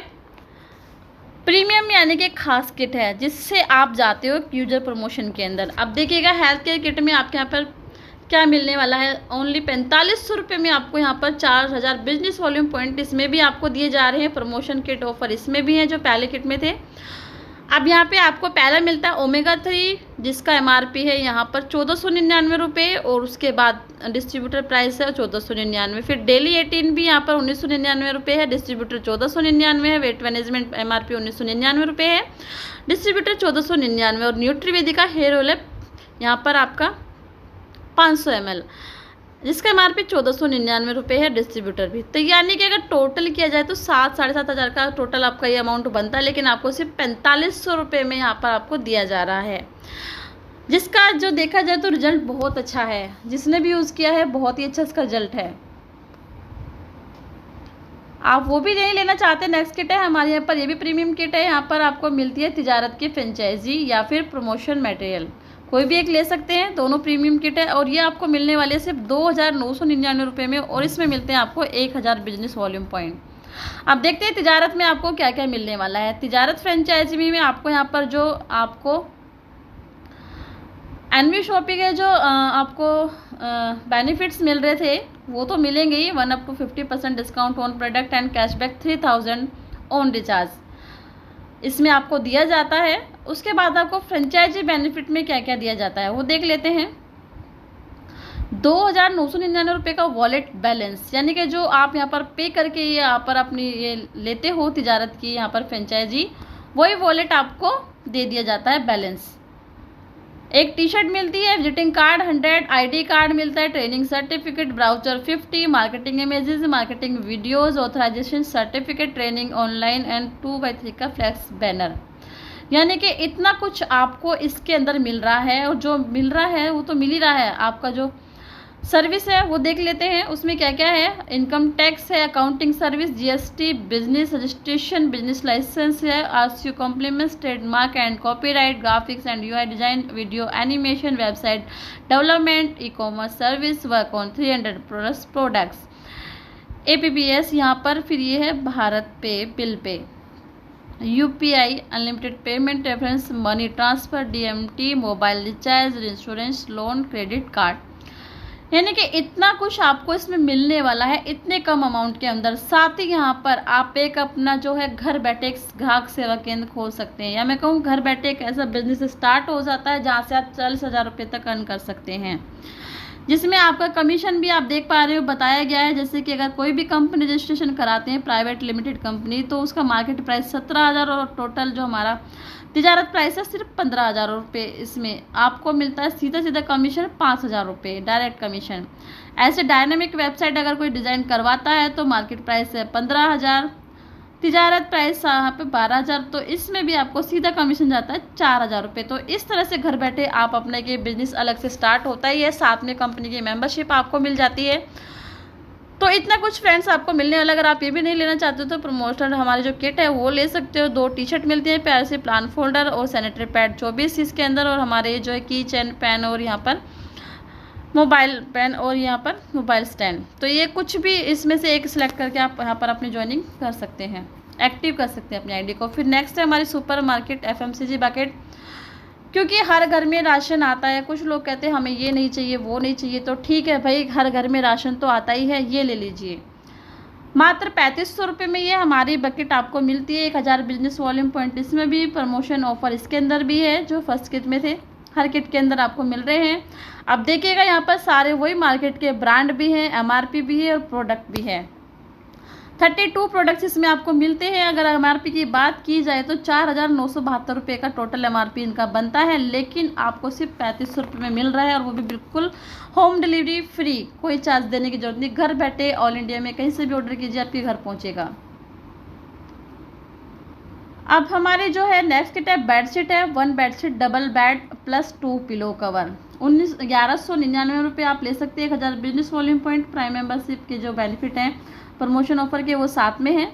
प्रीमियम यानी कि खास किट है जिससे आप जाते हो यूजर प्रमोशन के अंदर। अब देखिएगा हेल्थ केयर किट में आपके यहाँ पर क्या मिलने वाला है। ओनली 4500 रुपये में आपको यहाँ पर 4000 बिजनेस वॉल्यूम पॉइंट इसमें भी आपको दिए जा रहे हैं। प्रमोशन किट ऑफर इसमें भी हैं जो पहले किट में थे। अब यहाँ पे आपको पहला मिलता है ओमेगा 3, जिसका MRP है यहाँ पर 1499 रुपये, और उसके बाद डिस्ट्रीब्यूटर प्राइस है 1499। फिर डेली 18 भी यहाँ पर 1999 रुपये है, डिस्ट्रीब्यूटर 1499 है। वेट मैनेजमेंट MRP 1999 रुपये है, डिस्ट्रीब्यूटर 1499। और न्यूट्रीवेदिका हेयर ऑयल है यहाँ पर आपका 500 ml, जिसका MRP 1499 रुपये है, डिस्ट्रीब्यूटर भी। तो यानी कि अगर टोटल किया जाए तो 7-7,500 का टोटल आपका ये अमाउंट बनता है, लेकिन आपको सिर्फ 4500 रुपये में यहाँ पर आपको दिया जा रहा है, जिसका जो देखा जाए तो रिजल्ट बहुत अच्छा है। जिसने भी यूज़ किया है बहुत ही अच्छा इसका रिजल्ट है। आप वो भी नहीं लेना चाहते, नेक्स्ट किट है हमारे यहाँ पर, ये भी प्रीमियम किट है। यहाँ पर आपको मिलती है तिजारत की फ्रेंचाइजी या फिर प्रमोशन मटेरियल, कोई भी एक ले सकते हैं, दोनों प्रीमियम किट है। और ये आपको मिलने वाले सिर्फ 2999 रुपये में, और इसमें मिलते हैं आपको 1000 बिजनेस वॉल्यूम पॉइंट। अब देखते हैं तिजारत में आपको क्या क्या मिलने वाला है। तिजारत फ्रेंचाइजी में आपको यहाँ पर जो आपको एनवी शॉपिंग है, जो आपको बेनिफिट्स मिल रहे थे वो तो मिलेंगे ही। 1 up to 50% discount on product and cashback 3000 on recharge, इसमें आपको दिया जाता है। उसके बाद आपको फ्रेंचाइजी बेनिफिट में क्या क्या दिया जाता है वो देख लेते हैं। 2999 रुपये का वॉलेट बैलेंस, यानी कि जो आप यहाँ पर पे करके ये यहाँ पर अपनी ये लेते हो तिजारत की यहाँ पर फ्रेंचाइजी, वही वॉलेट आपको दे दिया जाता है बैलेंस। एक टी शर्ट मिलती है, विजिटिंग कार्ड 100, ID कार्ड मिलता है, training certificate, brochure 50, marketing images, marketing videos, authorisation certificate, training online and 2x3 का फ्लैक्स बैनर। यानी कि इतना कुछ आपको इसके अंदर मिल रहा है, और जो मिल रहा है वो तो मिल ही रहा है। आपका जो सर्विस है वो देख लेते हैं, उसमें क्या क्या है। इनकम टैक्स है, accounting service, GST, business registration, business licence है, RCU compliments, trademark and copyright, graphics and UI design, video animation, website development, e-commerce service, work on 300 products, APPS यहाँ पर। फिर ये है भारत पे, bill pay, UPI, unlimited payment, reference money transfer, DMT, mobile recharge, insurance, loan, credit card. यानी कि इतना कुछ आपको इसमें मिलने वाला है इतने कम अमाउंट के अंदर। साथ ही यहाँ पर आप एक अपना जो है घर बैठे एक ग्राहक सेवा केंद्र खोल सकते हैं, या मैं कहूँ घर बैठे एक ऐसा बिजनेस स्टार्ट हो जाता है जहाँ से आप 40,000 रुपये तक अर्न कर सकते हैं, जिसमें आपका कमीशन भी आप देख पा रहे हो बताया गया है। जैसे कि अगर कोई भी कंपनी रजिस्ट्रेशन कराते हैं प्राइवेट लिमिटेड कंपनी, तो उसका मार्केट प्राइस 17,000, और टोटल जो हमारा तिजारत प्राइस है सिर्फ 15,000 रुपये। इसमें आपको मिलता है सीधा सीधा कमीशन 5,000 रुपये, डायरेक्ट कमीशन। ऐसे डायनेमिक वेबसाइट अगर कोई डिज़ाइन करवाता है तो मार्केट प्राइस है 15,000, तिजारत प्राइस यहाँ पे 12,000, तो इसमें भी आपको सीधा कमीशन जाता है 4,000 रुपये। तो इस तरह से घर बैठे आप अपने के बिजनेस अलग से स्टार्ट होता ही है, साथ में कंपनी की मेंबरशिप आपको मिल जाती है। तो इतना कुछ फ्रेंड्स आपको मिलने वाला। अगर आप ये भी नहीं लेना चाहते हो तो प्रमोशनल हमारी जो किट है वो ले सकते हो। 2 टी-शर्ट मिलती है प्यारे से, प्लान फोल्डर और सैनिटरी पैड 24 इसके अंदर, और हमारे जो है की चेन पेन, और यहाँ पर मोबाइल पेन, और यहाँ पर मोबाइल स्टैंड। तो ये कुछ भी इसमें से एक सिलेक्ट करके आप यहाँ पर अपनी ज्वाइनिंग कर सकते हैं, एक्टिव कर सकते हैं अपनी आईडी को। फिर नेक्स्ट है हमारी सुपर मार्केट FMCG बकेट, क्योंकि हर घर में राशन आता है। कुछ लोग कहते हैं हमें ये नहीं चाहिए वो नहीं चाहिए, तो ठीक है भाई, हर घर में राशन तो आता ही है, ये ले लीजिए। मात्र 3500 रुपये में ये हमारी बकेट आपको मिलती है। 1000 बिजनेस वॉल्यूम पॉइंट इसमें भी प्रमोशन ऑफर इसके अंदर भी है, जो फर्स्ट किट में थे, हर किट के अंदर आपको मिल रहे हैं। अब देखिएगा यहाँ पर सारे वही मार्केट के ब्रांड भी हैं, MRP भी है और प्रोडक्ट भी है। 32 प्रोडक्ट्स इसमें आपको मिलते हैं। अगर MRP की बात की जाए तो 4,972 रुपये का टोटल MRP इनका बनता है, लेकिन आपको सिर्फ 3500 रुपये में मिल रहा है, और वो भी बिल्कुल होम डिलीवरी फ्री, कोई चार्ज देने की जरूरत नहीं। घर बैठे ऑल इंडिया में कहीं से भी ऑर्डर कीजिए, आपके घर पहुंचेगा। अब हमारे जो है नेक्स्ट किट है बेडशीट है, 1 bedsheet double bed plus 2 pillow cover, 1199 रुपये आप ले सकते हैं। 1000 business volume point, prime membership के जो बेनिफिट हैं प्रमोशन ऑफर के वो साथ में हैं,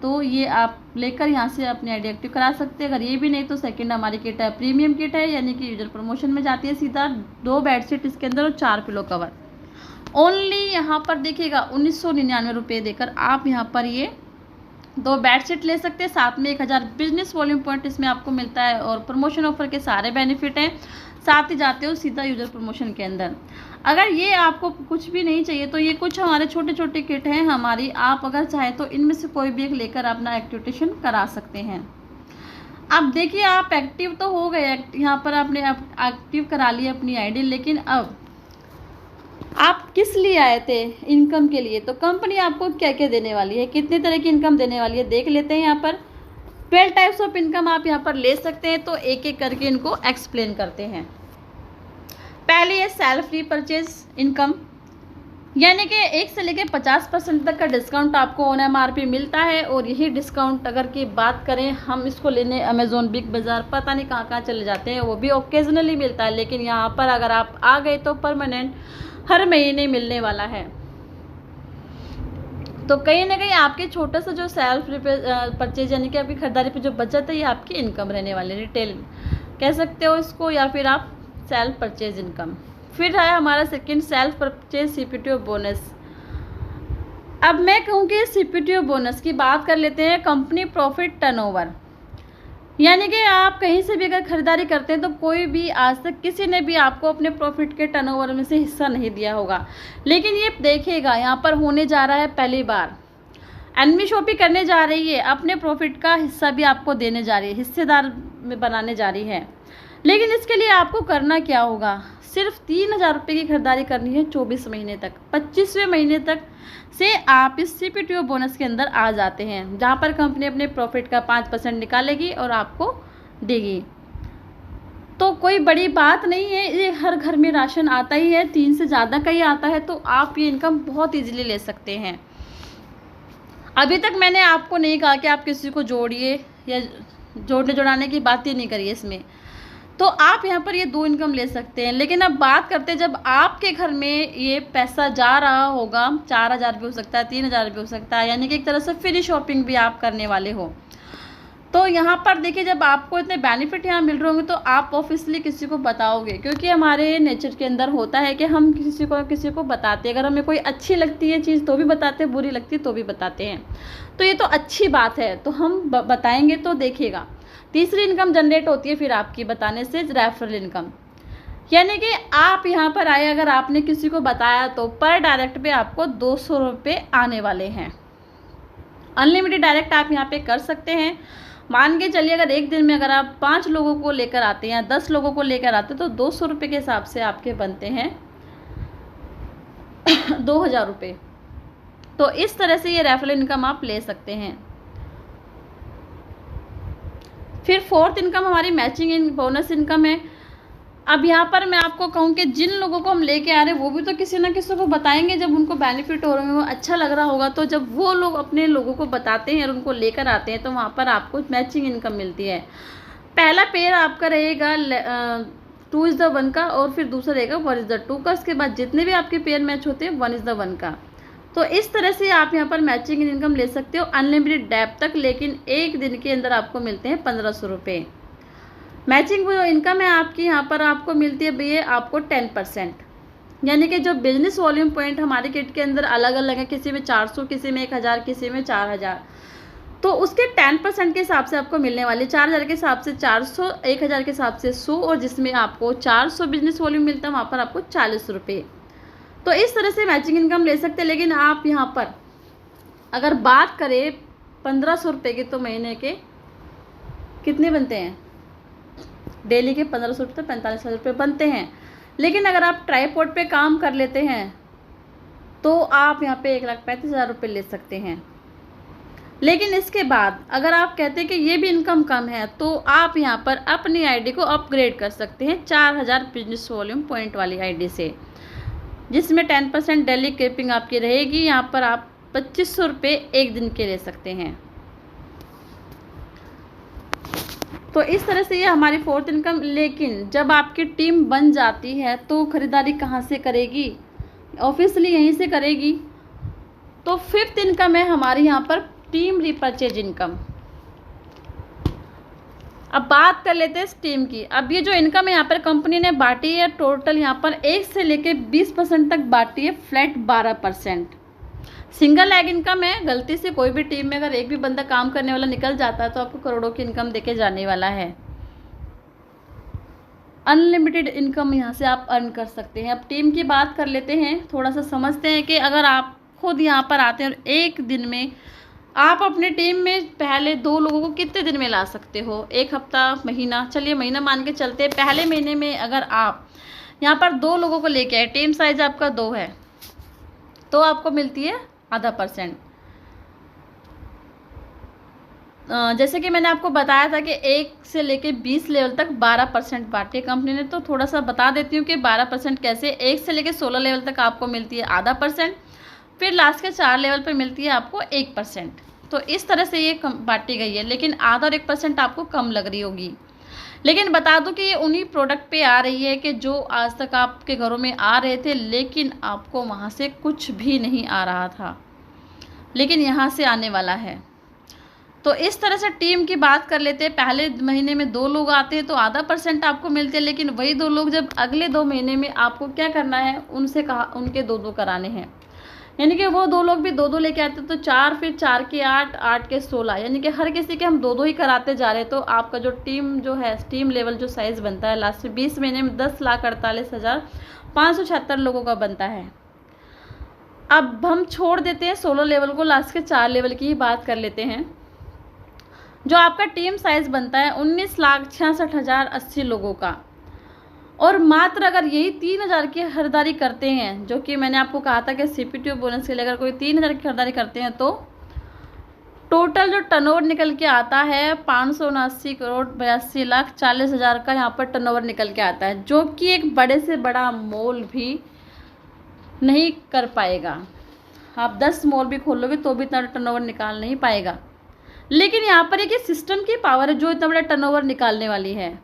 तो ये आप लेकर यहाँ से अपनी आईडी एक्टिव करा सकते हैं। अगर ये भी नहीं तो सेकंड हमारी किट है प्रीमियम किट है, यानी कि यूजर प्रमोशन में जाती है सीधा। 2 बेडशीट इसके अंदर और 4 पिलो कवर। ओनली यहाँ पर देखिएगा 1999 रुपये देकर आप यहाँ पर ये 2 बेडशीट ले सकते हैं, साथ में 1000 बिजनेस वॉल्यूम पॉइंट इसमें आपको मिलता है, और प्रमोशन ऑफर के सारे बेनिफिट हैं, साथ ही जाते हो सीधा यूजर प्रमोशन के अंदर। अगर ये आपको कुछ भी नहीं चाहिए तो ये कुछ हमारे छोटे छोटे किट हैं हमारी, आप अगर चाहें तो इनमें से कोई भी एक लेकर अपना एक्टिवेशन करा सकते हैं। अब देखिए आप एक्टिव तो हो गए, यहाँ पर आपने एक्टिव करा लिया अपनी आईडी, लेकिन अब आप किस लिए आए थे? इनकम के लिए। तो कंपनी आपको क्या क्या देने वाली है, कितने तरह की इनकम देने वाली है, देख लेते हैं। यहाँ पर 12 टाइप्स ऑफ इनकम आप यहाँ पर ले सकते हैं, तो एक एक करके इनको एक्सप्लेन करते हैं। पहली है सेल्फ रीपरचेज इनकम, यानी कि 1 से लेकर 50% तक का डिस्काउंट आपको ऑन MRP मिलता है। और यही डिस्काउंट अगर की बात करें, हम इसको लेने अमेज़ोन, बिग बाज़ार, पता नहीं कहाँ कहाँ चले जाते हैं, वो भी ओकेजनली मिलता है। लेकिन यहाँ पर अगर आप आ गए तो परमानेंट हर महीने मिलने वाला है। तो कहीं ना कहीं आपके छोटा सा जो सेल्फ परचेज यानी कि आपकी खरीदारी पे जो बचत है, ये आपकी इनकम रहने वाली, रिटेल कह सकते हो इसको, या फिर आप सेल्फ परचेज इनकम। फिर है हमारा second self purchase CPTO bonus. अब मैं कहूँगी CPTO बोनस की बात कर लेते हैं। कंपनी प्रॉफिट टर्नओवर, यानी कि आप कहीं से भी अगर खरीदारी करते हैं तो कोई भी आज तक किसी ने भी आपको अपने प्रॉफिट के टर्नओवर में से हिस्सा नहीं दिया होगा, लेकिन ये देखिएगा यहाँ पर होने जा रहा है पहली बार। एनमी शॉपिंग करने जा रही है, अपने प्रॉफिट का हिस्सा भी आपको देने जा रही है, हिस्सेदार में बनाने जा रही है। लेकिन इसके लिए आपको करना क्या होगा? सिर्फ 3,000 रुपये की खरीदारी करनी है 24 महीने तक। 25वें महीने तक से आप इस CPTO बोनस के अंदर आ जाते हैं, जहाँ पर कंपनी अपने प्रॉफिट का 5% निकालेगी और आपको देगी। तो कोई बड़ी बात नहीं है, ये हर घर में राशन आता ही है, 3 से ज़्यादा का ही आता है, तो आप ये इनकम बहुत ईजिली ले सकते हैं। अभी तक मैंने आपको नहीं कहा कि आप किसी को जोड़िए, या जोड़ने जोड़ाने की बात ही नहीं करी इसमें। तो आप यहाँ पर ये 2 इनकम ले सकते हैं। लेकिन अब बात करते हैं, जब आपके घर में ये पैसा जा रहा होगा, 4,000 भी हो सकता है, 3,000 भी हो सकता है, यानी कि एक तरह से फ्री शॉपिंग भी आप करने वाले हो। तो यहाँ पर देखिए, जब आपको इतने बेनिफिट यहाँ मिल रहे होंगे तो आप ऑब्वियसली किसी को बताओगे, क्योंकि हमारे नेचर के अंदर होता है कि हम किसी को बताते हैं। अगर हमें कोई अच्छी लगती है चीज़ तो भी बताते हैं, बुरी लगती है तो भी बताते हैं। तो ये तो अच्छी बात है, तो हम बताएंगे। तो देखिएगा, तीसरी इनकम जनरेट होती है फिर आपकी बताने से, रेफरल इनकम, यानी कि आप यहाँ पर आए, अगर आपने किसी को बताया तो पर डायरेक्ट पे आपको 200 रुपये आने वाले हैं। अनलिमिटेड डायरेक्ट आप यहाँ पे कर सकते हैं। मान के चलिए, अगर एक दिन में अगर आप 5 लोगों को लेकर आते हैं या 10 लोगों को लेकर आते हैं, तो 200 रुपये के हिसाब से आपके बनते हैं 2,000 रुपये। तो इस तरह से ये रेफरल इनकम आप ले सकते हैं। फिर फोर्थ इनकम हमारी मैचिंग बोनस इनकम है। अब यहाँ पर मैं आपको कहूँ कि जिन लोगों को हम लेके आ रहे हैं वो भी तो किसी ना किसी को बताएंगे, जब उनको बेनिफिट हो रहे हैं, वो अच्छा लग रहा होगा। तो जब वो लोग अपने लोगों को बताते हैं और उनको लेकर आते हैं, तो वहाँ पर आपको मैचिंग इनकम मिलती है। पहला पेयर आपका रहेगा 2 is the 1 का, और फिर दूसरा रहेगा 1 is the 2 का। उसके बाद जितने भी आपके पेयर मैच होते हैं 1 is the 1 का। तो इस तरह से आप यहाँ पर मैचिंग इनकम ले सकते हो अनलिमिटेड डेप तक, लेकिन एक दिन के अंदर आपको मिलते हैं 1,500 रुपये। मैचिंग जो इनकम है आपकी, यहाँ पर आपको मिलती है भैया आपको 10%, यानी कि जो बिजनेस वॉल्यूम पॉइंट हमारे किट के अंदर अलग अलग है, किसी में 400, किसी में 1,000, किसी में 4,000, तो उसके 10% के हिसाब से आपको मिलने वाले 4,000 के हिसाब से 400, 1,000 के हिसाब से 100, और जिसमें आपको 400 बिजनेस वॉल्यूम मिलता है वहाँ पर आपको 40 रुपये। तो इस तरह से मैचिंग इनकम ले सकते हैं। लेकिन आप यहाँ पर अगर बात करें 1,500 रुपये के, तो महीने के कितने बनते हैं? डेली के 1,500 रुपये, 45,000 रुपये बनते हैं। लेकिन अगर आप ट्राईपॉड पे काम कर लेते हैं तो आप यहाँ पे 1,35,000 रुपये ले सकते हैं। लेकिन इसके बाद अगर आप कहते हैं कि ये भी इनकम कम है, तो आप यहाँ पर अपनी आईडी को अपग्रेड कर सकते हैं 4,000 बिजनेस वॉल्यूम पॉइंट वाली आईडी से, जिसमें 10% डेली कीपिंग आपकी रहेगी। यहाँ पर आप 2,500 रुपये एक दिन के ले सकते हैं। तो इस तरह से ये हमारी फोर्थ इनकम। लेकिन जब आपकी टीम बन जाती है तो खरीदारी कहाँ से करेगी? ऑब्वियसली यहीं से करेगी। तो फिफ्थ इनकम है हमारी यहाँ पर टीम रीपरचेज इनकम। अब बात कर लेते हैं इस टीम की। अब ये जो इनकम है यहाँ पर कंपनी ने बांटी है टोटल, यहाँ पर 1 से लेके 20% तक बांटी है, फ्लैट 12%। सिंगल लेग इनकम है। गलती से कोई भी टीम में अगर एक भी बंदा काम करने वाला निकल जाता है तो आपको करोड़ों की इनकम देके जाने वाला है। अनलिमिटेड इनकम यहाँ से आप अर्न कर सकते हैं। अब टीम की बात कर लेते हैं, थोड़ा सा समझते हैं कि अगर आप खुद यहाँ पर आते हैं और एक दिन में आप अपने टीम में पहले 2 लोगों को कितने दिन में ला सकते हो? 1 हफ्ता, महीना, चलिए महीना मान के चलते हैं। पहले महीने में अगर आप यहाँ पर 2 लोगों को लेके आए, टीम साइज आपका 2 है, तो आपको मिलती है आधा %। जैसे कि मैंने आपको बताया था कि 1 से लेके 20 लेवल तक 12% बांटी कंपनी ने, तो थोड़ा सा बता देती हूँ कि 12% कैसे। 1 से लेके 16 लेवल तक आपको मिलती है आधा %, फिर लास्ट के 4 लेवल पे मिलती है आपको 1%। तो इस तरह से ये बांटी गई है, लेकिन आधा और 1% आपको कम लग रही होगी। लेकिन बता दूं कि ये उन्हीं प्रोडक्ट पे आ रही है कि जो आज तक आपके घरों में आ रहे थे, लेकिन आपको वहाँ से कुछ भी नहीं आ रहा था, लेकिन यहाँ से आने वाला है। तो इस तरह से टीम की बात कर लेते हैं। पहले महीने में 2 लोग आते हैं तो आधा % आपको मिलते हैं, लेकिन वही 2 लोग जब अगले 2 महीने में आपको क्या करना है, उनसे कहा उनके 2-2 कराने हैं। यानी कि वो 2 लोग भी 2-2 लेके आते तो 4, फिर 4 के 8, 8 के 16, यानी कि हर किसी के हम 2-2 ही कराते जा रहे हैं। तो आपका जो टीम जो है, टीम लेवल जो साइज़ बनता है लास्ट में 20 महीने में 10,48,576 लोगों का बनता है। अब हम छोड़ देते हैं 16 लेवल को, लास्ट के 4 लेवल की ही बात कर लेते हैं। जो आपका टीम साइज़ बनता है 19,66,080 लोगों का, और मात्र अगर यही 3,000 की खरीदारी करते हैं, जो कि मैंने आपको कहा था कि CPTO बोनस के लिए अगर कोई 3,000 की खरीदारी करते हैं, तो टोटल जो टर्नओवर निकल के आता है 579,82,40,000 का यहाँ पर टर्नओवर निकल के आता है, जो कि एक बड़े से बड़ा मॉल भी नहीं कर पाएगा। आप 10 मॉल भी खोल लोगे तो भी इतना टर्नओवर निकाल नहीं पाएगा। लेकिन यहाँ पर एक सिस्टम की पावर है जो इतना बड़ा टर्नओवर निकालने वाली है,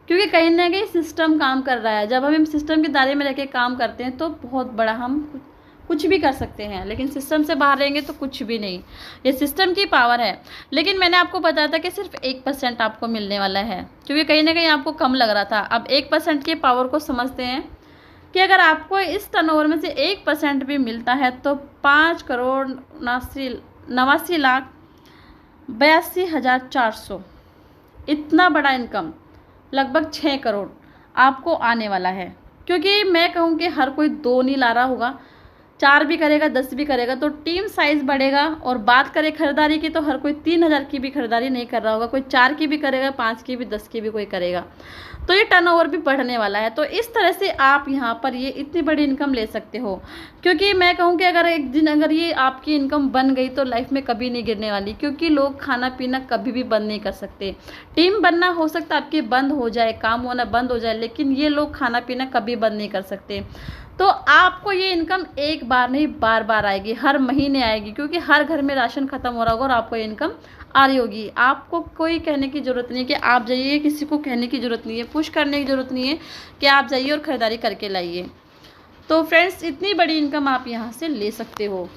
क्योंकि कहीं ना कहीं सिस्टम काम कर रहा है। जब हम सिस्टम के दायरे में रह के काम करते हैं तो बहुत बड़ा हम कुछ भी कर सकते हैं, लेकिन सिस्टम से बाहर रहेंगे तो कुछ भी नहीं। ये सिस्टम की पावर है। लेकिन मैंने आपको बताया था कि सिर्फ 1% आपको मिलने वाला है, क्योंकि कहीं ना कहीं आपको कम लग रहा था। अब 1% की पावर को समझते हैं कि अगर आपको इस टर्नओवर में से 1% भी मिलता है तो 5,89,82,400, इतना बड़ा इनकम, लगभग 6 करोड़ आपको आने वाला है। क्योंकि मैं कहूँ कि हर कोई 2 नहीं ला रहा होगा, 4 भी करेगा, 10 भी करेगा, तो टीम साइज़ बढ़ेगा। और बात करें खरीदारी की तो हर कोई 3,000 की भी खरीदारी नहीं कर रहा होगा, कोई 4 की भी करेगा, 5 की भी, 10 की भी कोई करेगा, तो ये टर्नओवर भी बढ़ने वाला है। तो इस तरह से आप यहाँ पर ये इतनी बड़ी इनकम ले सकते हो। क्योंकि मैं कहूँ कि अगर एक दिन अगर ये आपकी इनकम बन गई तो लाइफ में कभी नहीं गिरने वाली, क्योंकि लोग खाना पीना कभी भी बंद नहीं कर सकते। टीम बनना हो सकता है आपकी बंद हो जाए, काम होना बंद हो जाए, लेकिन ये लोग खाना पीना कभी बंद नहीं कर सकते। तो आपको ये इनकम एक बार नहीं बार बार आएगी, हर महीने आएगी, क्योंकि हर घर में राशन खत्म हो रहा होगा और आपको ये इनकम आ रही होगी। आपको कोई कहने की ज़रूरत नहीं है कि आप जाइए, किसी को कहने की ज़रूरत नहीं है, पुश करने की ज़रूरत नहीं है कि आप जाइए और ख़रीदारी करके लाइए। तो फ्रेंड्स, इतनी बड़ी इनकम आप यहाँ से ले सकते हो।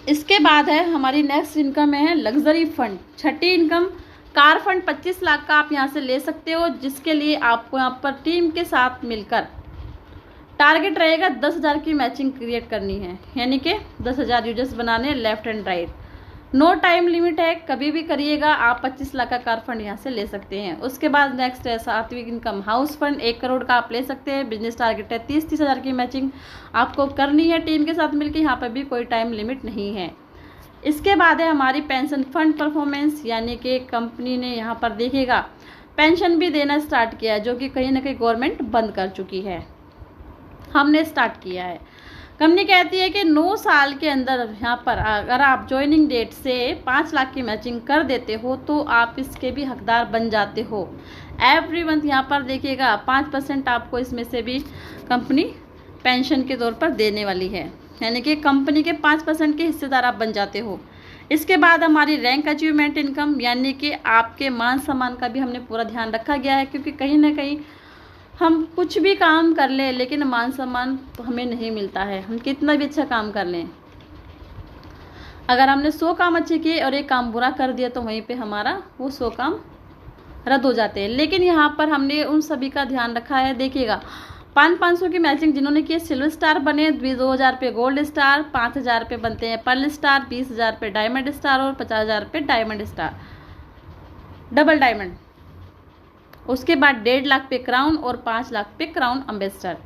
इसके बाद है हमारी नेक्स्ट इनकम है लग्जरी फंड। छठी इनकम कार फंड 25 लाख का आप यहाँ से ले सकते हो, जिसके लिए आपको यहाँ पर टीम के साथ मिलकर टारगेट रहेगा 10,000 की मैचिंग क्रिएट करनी है, यानी कि 10,000 यूजर्स बनाने left and right. No time limit है, कभी भी करिएगा आप 25 लाख का कार फंड यहाँ से ले सकते हैं। उसके बाद नेक्स्ट है 7वीं इनकम हाउस फंड, 1 करोड़ का आप ले सकते हैं। बिजनेस टारगेट है 30,000 की मैचिंग आपको करनी है टीम के साथ मिलकर, यहाँ पर भी कोई टाइम लिमिट नहीं है। इसके बाद है हमारी पेंशन फंड परफॉर्मेंस, यानी कि कंपनी ने यहाँ पर देखिएगा पेंशन भी देना स्टार्ट किया है, जो कि कहीं ना कहीं गवर्नमेंट बंद कर चुकी है, हमने स्टार्ट किया है। कंपनी कहती है कि 9 साल के अंदर यहाँ पर अगर आप ज्वाइनिंग डेट से 5 लाख की मैचिंग कर देते हो तो आप इसके भी हकदार बन जाते हो। एवरी मंथ यहाँ पर देखिएगा 5% आपको इसमें से भी कंपनी पेंशन के तौर पर देने वाली है, यानी कि कंपनी के 5% के हिस्सेदार आप बन जाते हो। इसके बाद हमारी रैंक अचीवमेंट इनकम, यानी कि आपके मान सम्मान का भी हमने पूरा ध्यान रखा गया है, क्योंकि कहीं ना कहीं हम कुछ भी काम कर लें लेकिन मान सम्मान तो हमें नहीं मिलता है, हम कितना भी अच्छा काम कर लें। अगर हमने 100 काम अच्छे किए और एक काम बुरा कर दिया तो वहीं पे हमारा वो 100 काम रद्द हो जाते हैं। लेकिन यहाँ पर हमने उन सभी का ध्यान रखा है। देखिएगा 500 की मैचिंग जिन्होंने किए सिल्वर स्टार बने, 2,000 पे गोल्ड स्टार, 5,000 पे बनते हैं पर्ल स्टार, 20,000 पे डायमंड स्टार और 50,000 पे डायमंड स्टार डबल डायमंड। उसके बाद 1.5 लाख पे क्राउन और 5 लाख पे क्राउन एम्बेसडर।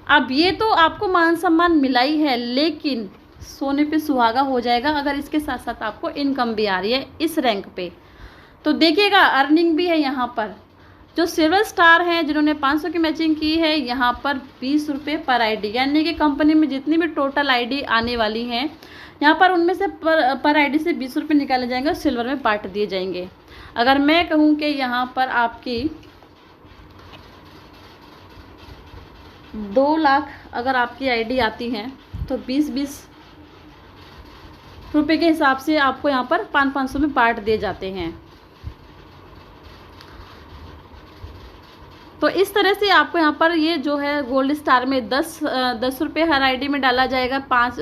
अब ये तो आपको मान सम्मान मिला ही है, लेकिन सोने पे सुहागा हो जाएगा अगर इसके साथ साथ आपको इनकम भी आ रही है इस रैंक पे। तो देखिएगा अर्निंग भी है यहाँ पर। जो सिल्वर स्टार हैं जिन्होंने 500 की मैचिंग की है, यहाँ पर 20 रुपये पर आईडी, यानी कि कंपनी में जितनी भी टोटल आईडी आने वाली हैं यहाँ पर उनमें से पर आईडी से 20 रुपये निकाले जाएंगे और सिल्वर में बांट दिए जाएंगे। अगर मैं कहूँ कि यहाँ पर आपकी 2 लाख अगर आपकी आईडी आती हैं तो 20-20 रुपये के हिसाब से आपको यहाँ पर 500-500 में बांट दिए जाते हैं। तो इस तरह से आपको यहाँ पर ये जो है गोल्ड स्टार में 10 रुपये हर आईडी में डाला जाएगा, 5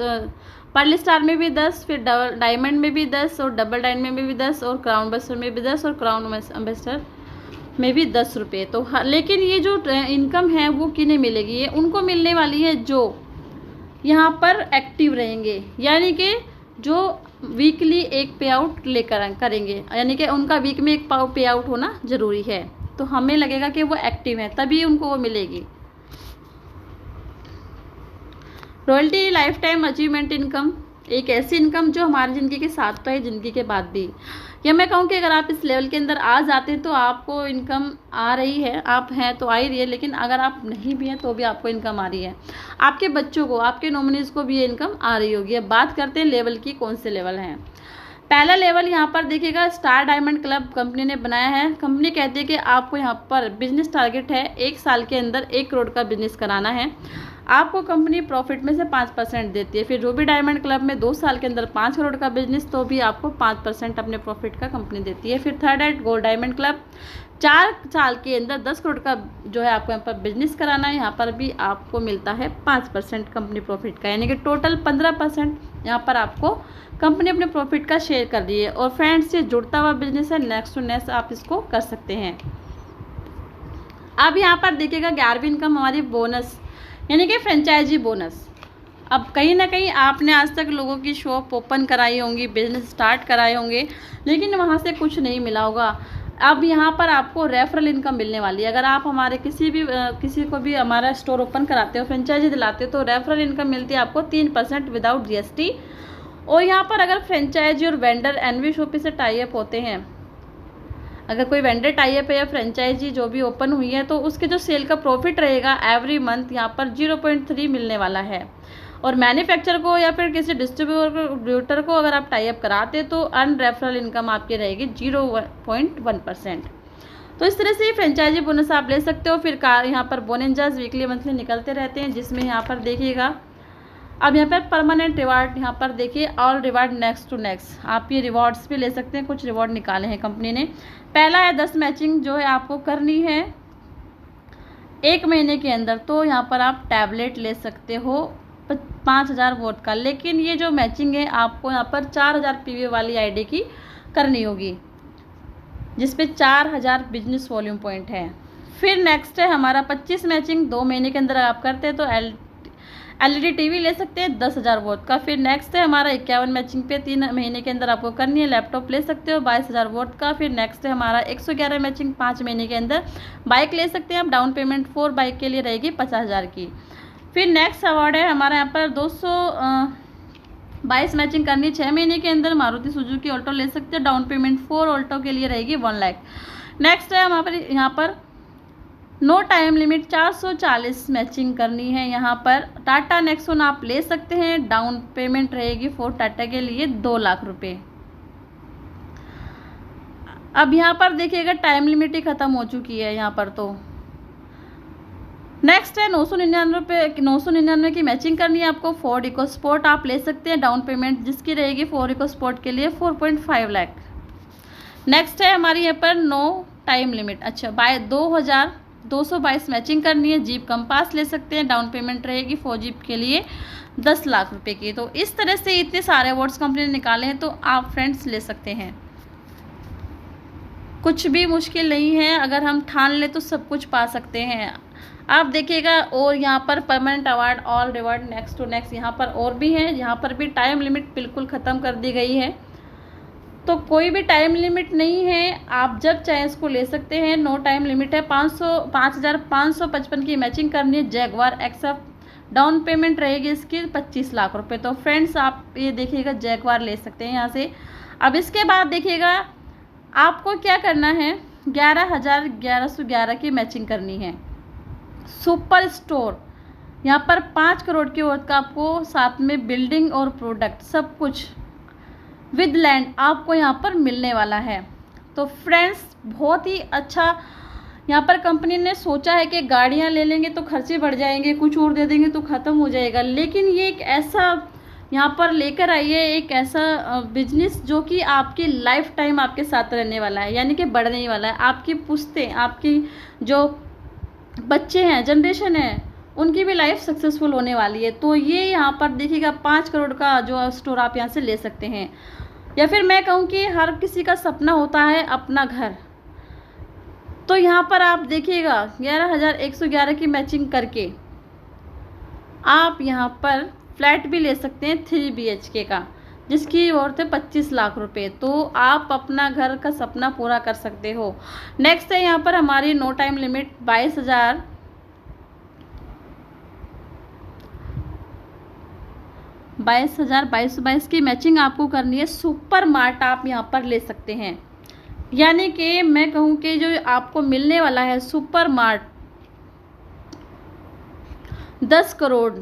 पर्ल स्टार में भी 10, फिर डायमंड में भी 10 और डबल डायमंड में भी 10 और क्राउन एम्बेसडर में भी 10 और क्राउन एम्बेसडर में भी 10 रुपये। तो लेकिन ये जो इनकम है वो किन्हें मिलेगी? ये उनको मिलने वाली है जो यहाँ पर एक्टिव रहेंगे, यानी कि जो वीकली एक पे आउट लेकर करेंगे, यानी कि उनका वीक में एक पे आउट होना ज़रूरी है। तो हमें लगेगा कि वो एक्टिव है तभी उनको वो मिलेगी। Royalty life time achievement income एक ऐसी इनकम जो हमारी ज़िंदगी के साथ तो है, ज़िंदगी के बाद भी। या मैं कहूँ कि अगर आप इस लेवल के अंदर आ जाते हैं तो आपको इनकम आ रही है, आप हैं तो आ ही रही है, लेकिन अगर आप नहीं भी हैं तो भी आपको इनकम आ रही है। आपके बच्चों को, आपके नॉमिनीज़ को भी ये इनकम आ रही होगी। अब बात करते हैं लेवल की, कौन से लेवल हैं। पहला लेवल यहाँ पर देखिएगा स्टार डायमंड क्लब कंपनी ने बनाया है। कंपनी कहती है कि आपको यहाँ पर बिजनेस टारगेट है 1 साल के अंदर 1 करोड़ का बिजनेस कराना है। आपको कंपनी प्रॉफिट में से 5% देती है। फिर रूबी डायमंड क्लब में 2 साल के अंदर 5 करोड़ का बिजनेस, तो भी आपको 5% अपने प्रॉफिट का कंपनी देती है। फिर थर्ड है गोल्ड डायमंड क्लब, 4 साल के अंदर 10 करोड़ का जो है आपको यहाँ पर बिजनेस कराना है, यहाँ पर भी आपको मिलता है 5% कंपनी प्रॉफिट का, यानी कि टोटल 15% यहाँ पर आपको कंपनी अपने प्रॉफिट का शेयर कर रही है। और फ्रेंड्स से जुड़ता हुआ बिजनेस है, नेक्स्ट टू नेक्स्ट आप इसको कर सकते हैं। अब यहाँ पर देखिएगा 11वीं इनकम हमारी बोनस, यानी कि फ्रेंचाइजी बोनस। अब कहीं ना कहीं आपने आज तक लोगों की शॉप ओपन कराई होंगी, बिजनेस स्टार्ट कराए होंगे, लेकिन वहाँ से कुछ नहीं मिला होगा। अब यहाँ पर आपको रेफरल इनकम मिलने वाली है। अगर आप हमारे किसी को भी हमारा स्टोर ओपन कराते हो, फ्रेंचाइजी दिलाते हो, तो रेफरल इनकम मिलती है आपको 3% विदाउट GST। और यहाँ पर अगर फ्रेंचाइजी और वेंडर एनवी शॉपी से टाई अप होते हैं, अगर कोई वेंडर टाई अप है या फ्रेंचाइजी जो भी ओपन हुई है, तो उसके जो सेल का प्रॉफिट रहेगा एवरी मंथ यहाँ पर 0.3 मिलने वाला है। और मैन्युफैक्चर को या फिर किसी डिस्ट्रीब्यूटर को अगर आप टाई अप कराते तो अर्न रेफरल इनकम आपकी रहेगी 0.1%। तो इस तरह से फ्रेंचाइजी बोनस आप ले सकते हो। फिर यहाँ पर बोनस वीकली मंथली निकलते रहते हैं, जिसमें यहाँ पर देखिएगा अब यहाँ पर परमानेंट रिवार्ड, यहाँ पर देखिए all reward next to next, आप ये रिवॉर्ड्स भी ले सकते हैं। कुछ रिवॉर्ड निकाले हैं कंपनी ने। पहला है 10 मैचिंग जो है आपको करनी है 1 महीने के अंदर, तो यहाँ पर आप टैबलेट ले सकते हो 5000 वोट का। लेकिन ये जो मैचिंग है आपको यहाँ पर 4000 PV वाली आईडी की करनी होगी, जिसपे 4000 बिजनेस वॉल्यूम पॉइंट है। फिर नेक्स्ट है हमारा 25 मैचिंग 2 महीने के अंदर आप करते हैं तो LED TV ले सकते हैं 10,000 वोट का। फिर नेक्स्ट है हमारा 51 मैचिंग पे 3 महीने के अंदर आपको करनी है, लैपटॉप ले सकते हो 22,000 वोट का। फिर नेक्स्ट है हमारा 111 मैचिंग 5 महीने के अंदर बाइक ले सकते हैं आप, डाउन पेमेंट 4 बाइक के लिए रहेगी 50,000 की। फिर नेक्स्ट अवार्ड है हमारा यहाँ पर 222 मैचिंग करनी 6 महीने के अंदर, मारुति सुजुकी ऑल्टो ले सकते हो, डाउन पेमेंट 4 ऑल्टो के लिए रहेगी 1 लाख। नेक्स्ट है हमारे यहाँ पर नो टाइम लिमिट 440 मैचिंग करनी है। यहाँ पर टाटा नेक्सॉन आप ले सकते हैं, डाउन पेमेंट रहेगी फॉर टाटा के लिए 2 लाख रुपए। अब यहाँ पर देखिएगा टाइम लिमिट ही खत्म हो चुकी है यहाँ पर। तो नेक्स्ट है 999 की मैचिंग करनी है आपको, फोर्ड इको स्पोर्ट आप ले सकते हैं, डाउन पेमेंट जिसकी रहेगी फोर्ड इको स्पोर्ट के लिए 4.5 लाख। नेक्स्ट है हमारी यहाँ पर नो टाइम लिमिट, अच्छा 222 मैचिंग करनी है, जीप कंपास ले सकते हैं, डाउन पेमेंट रहेगी 4 जीप के लिए 10 लाख रुपए की। तो इस तरह से इतने सारे अवार्ड्स कंपनी ने निकाले हैं, तो आप फ्रेंड्स ले सकते हैं। कुछ भी मुश्किल नहीं है, अगर हम ठान ले तो सब कुछ पा सकते हैं। आप देखिएगा और यहाँ पर permanent award all reward next to next यहाँ पर और भी हैं, यहाँ पर भी टाइम लिमिट बिल्कुल ख़त्म कर दी गई है। तो कोई भी टाइम लिमिट नहीं है, आप जब चाहें इसको ले सकते हैं, नो टाइम लिमिट है। 5555 की मैचिंग करनी है जैगवार XF डाउन पेमेंट रहेगी इसकी 25 लाख रुपए। तो फ्रेंड्स आप ये देखिएगा जैगवार ले सकते हैं यहाँ से। अब इसके बाद देखिएगा आपको क्या करना है, 11,1111 की मैचिंग करनी है। सुपर स्टोर यहाँ पर 5 करोड़ की औरत का आपको साथ में बिल्डिंग और प्रोडक्ट सब कुछ विद लैंड आपको यहाँ पर मिलने वाला है। तो फ्रेंड्स बहुत ही अच्छा यहाँ पर कंपनी ने सोचा है कि गाड़ियाँ ले लेंगे तो खर्चे बढ़ जाएंगे, कुछ और दे देंगे तो ख़त्म हो जाएगा, लेकिन ये एक ऐसा यहाँ पर लेकर आई है, एक ऐसा बिजनेस जो कि आपकी लाइफ टाइम आपके साथ रहने वाला है, यानी कि बढ़ने ही वाला है। आपकी पुश्तें, आपकी जो बच्चे हैं, जनरेशन है, उनकी भी लाइफ सक्सेसफुल होने वाली है। तो ये यहाँ पर देखिएगा 5 करोड़ का जो स्टोर आप यहाँ से ले सकते हैं। या फिर मैं कहूँ कि हर किसी का सपना होता है अपना घर, तो यहाँ पर आप देखिएगा 11,111 की मैचिंग करके आप यहाँ पर फ्लैट भी ले सकते हैं 3 BHK का, जिसकी औरत है 25 लाख रुपए। तो आप अपना घर का सपना पूरा कर सकते हो। नेक्स्ट है यहाँ पर हमारी नो टाइम लिमिट 22,22 की मैचिंग आपको करनी है। सुपर मार्ट आप यहाँ पर ले सकते हैं, यानी कि मैं कहूँ कि जो आपको मिलने वाला है super mart 10 crore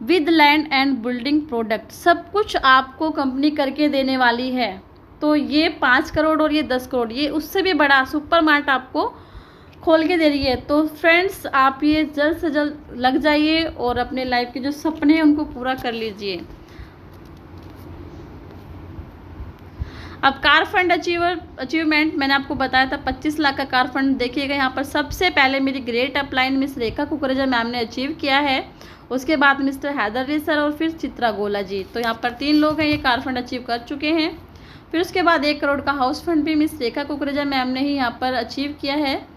with land and building product सब कुछ आपको कंपनी करके देने वाली है। तो ये 5 करोड़ और ये 10 करोड़, ये उससे भी बड़ा सुपर मार्ट आपको खोल के दे रही है। तो फ्रेंड्स आप ये जल्द से जल्द लग जाइए और अपने लाइफ के जो सपने हैं उनको पूरा कर लीजिए। अब कार फंड अचीवमेंट मैंने आपको बताया था 25 लाख का कार फंड। देखिएगा यहाँ पर सबसे पहले मेरी ग्रेट अपलाइन मिस रेखा कुकरेजा मैम ने अचीव किया है, उसके बाद मिस्टर हैदर सर और फिर चित्रा गोला जी। तो यहाँ पर 3 लोग हैं ये कार फंड अचीव कर चुके हैं। फिर उसके बाद 1 करोड़ का हाउस फंड भी मिस रेखा कुकरेजा मैम ने ही यहाँ पर अचीव किया है।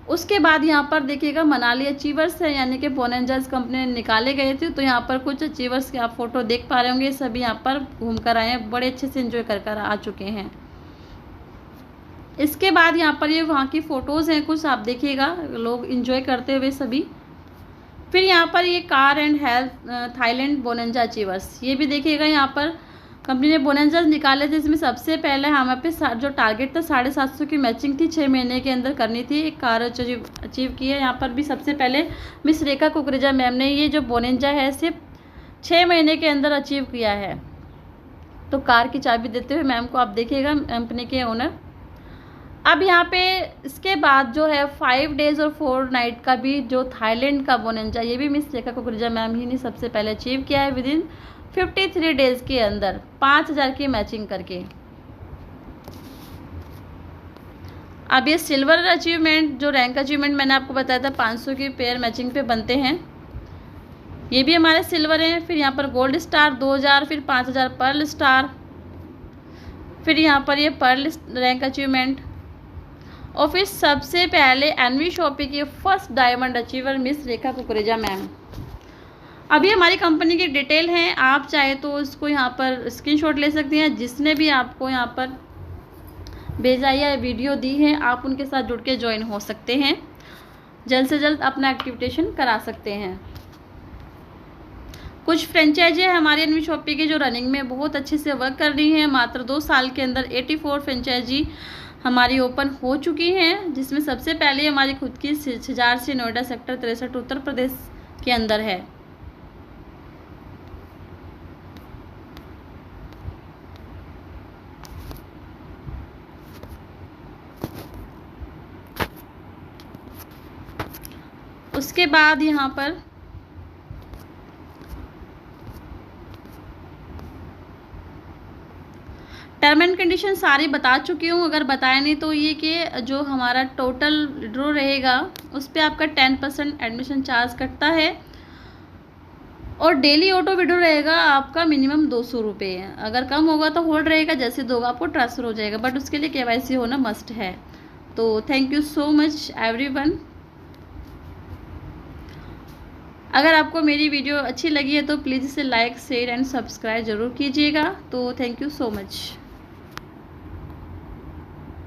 उसके बाद यहाँ पर देखिएगा मनाली अचीवर्स है, यानी कि बोनेंजर्स कंपनी ने निकाले गए थे। तो यहाँ पर कुछ अचीवर्स के आप फोटो देख पा रहे होंगे, सभी यहाँ पर घूम कर आए हैं, बड़े अच्छे से एंजॉय कर आ चुके हैं। इसके बाद यहाँ पर ये वहाँ की फ़ोटोज़ हैं कुछ, आप देखिएगा लोग एंजॉय करते हुए सभी। फिर यहाँ पर ये car and health Thailand bonanza achievers, ये भी देखिएगा यहाँ पर कंपनी ने बोनेंजा निकाले थे। इसमें सबसे पहले हमें पे जो टारगेट था 750 की मैचिंग थी, 6 महीने के अंदर करनी थी, एक कार अचीव की है। यहाँ पर भी सबसे पहले मिस रेखा कुकरेजा मैम ने ये जो बोनेंजा है सिर्फ 6 महीने के अंदर अचीव किया है। तो कार की चाबी देते हुए मैम को आप देखिएगा, कंपनी के ओनर। अब यहाँ पे इसके बाद जो है 5 डेज और 4 नाइट का भी जो थाईलैंड का बोनेंजा, ये भी मिस रेखा कुकरेजा मैम ही ने सबसे पहले अचीव किया है विदिन 53 डेज के अंदर 5,000 की मैचिंग करके। अब ये सिल्वर अचीवमेंट जो रैंक अचीवमेंट मैंने आपको बताया था 500 की पेयर मैचिंग पे बनते हैं, ये भी हमारे सिल्वर हैं। फिर यहाँ पर गोल्ड स्टार 2000, फिर 5000 पर्ल स्टार, फिर यहाँ पर ये पर्ल रैंक अचीवमेंट, और फिर सबसे पहले एनवी शॉपी की फर्स्ट डायमंड अचीवर मिस रेखा कुकरेजा मैम। अभी हमारी कंपनी की डिटेल है, आप चाहे तो उसको यहाँ पर स्क्रीनशॉट ले सकते हैं। जिसने भी आपको यहाँ पर भेजा या वीडियो दी है, आप उनके साथ जुड़ के ज्वाइन हो सकते हैं, जल्द से जल्द अपना एक्टिविटेशन करा सकते हैं। कुछ फ्रेंचाइजी है हमारी एनवी शॉपी की जो रनिंग में बहुत अच्छे से वर्क कर रही हैं। मात्र 2 साल के अंदर 84 फ्रेंचाइजी हमारी ओपन हो चुकी हैं, जिसमें सबसे पहले हमारी खुद की सिजार से नोएडा सेक्टर 63 उत्तर प्रदेश के अंदर है। उसके बाद यहाँ पर टर्म एंड कंडीशन सारी बता चुकी हूँ, अगर बताया नहीं तो ये कि जो हमारा टोटल ड्रॉ रहेगा उस पर आपका 10% एडमिशन चार्ज कटता है, और डेली ऑटो विड्रॉ रहेगा आपका मिनिमम 200 रुपये है। अगर कम होगा तो होल्ड रहेगा, जैसे दोगा आपको ट्रांसफ़र हो जाएगा, बट उसके लिए KYC होना मस्ट है। तो thank you so much everyone. अगर आपको मेरी वीडियो अच्छी लगी है तो प्लीज़ इसे लाइक शेयर एंड सब्सक्राइब ज़रूर कीजिएगा। तो थैंक यू सो मच।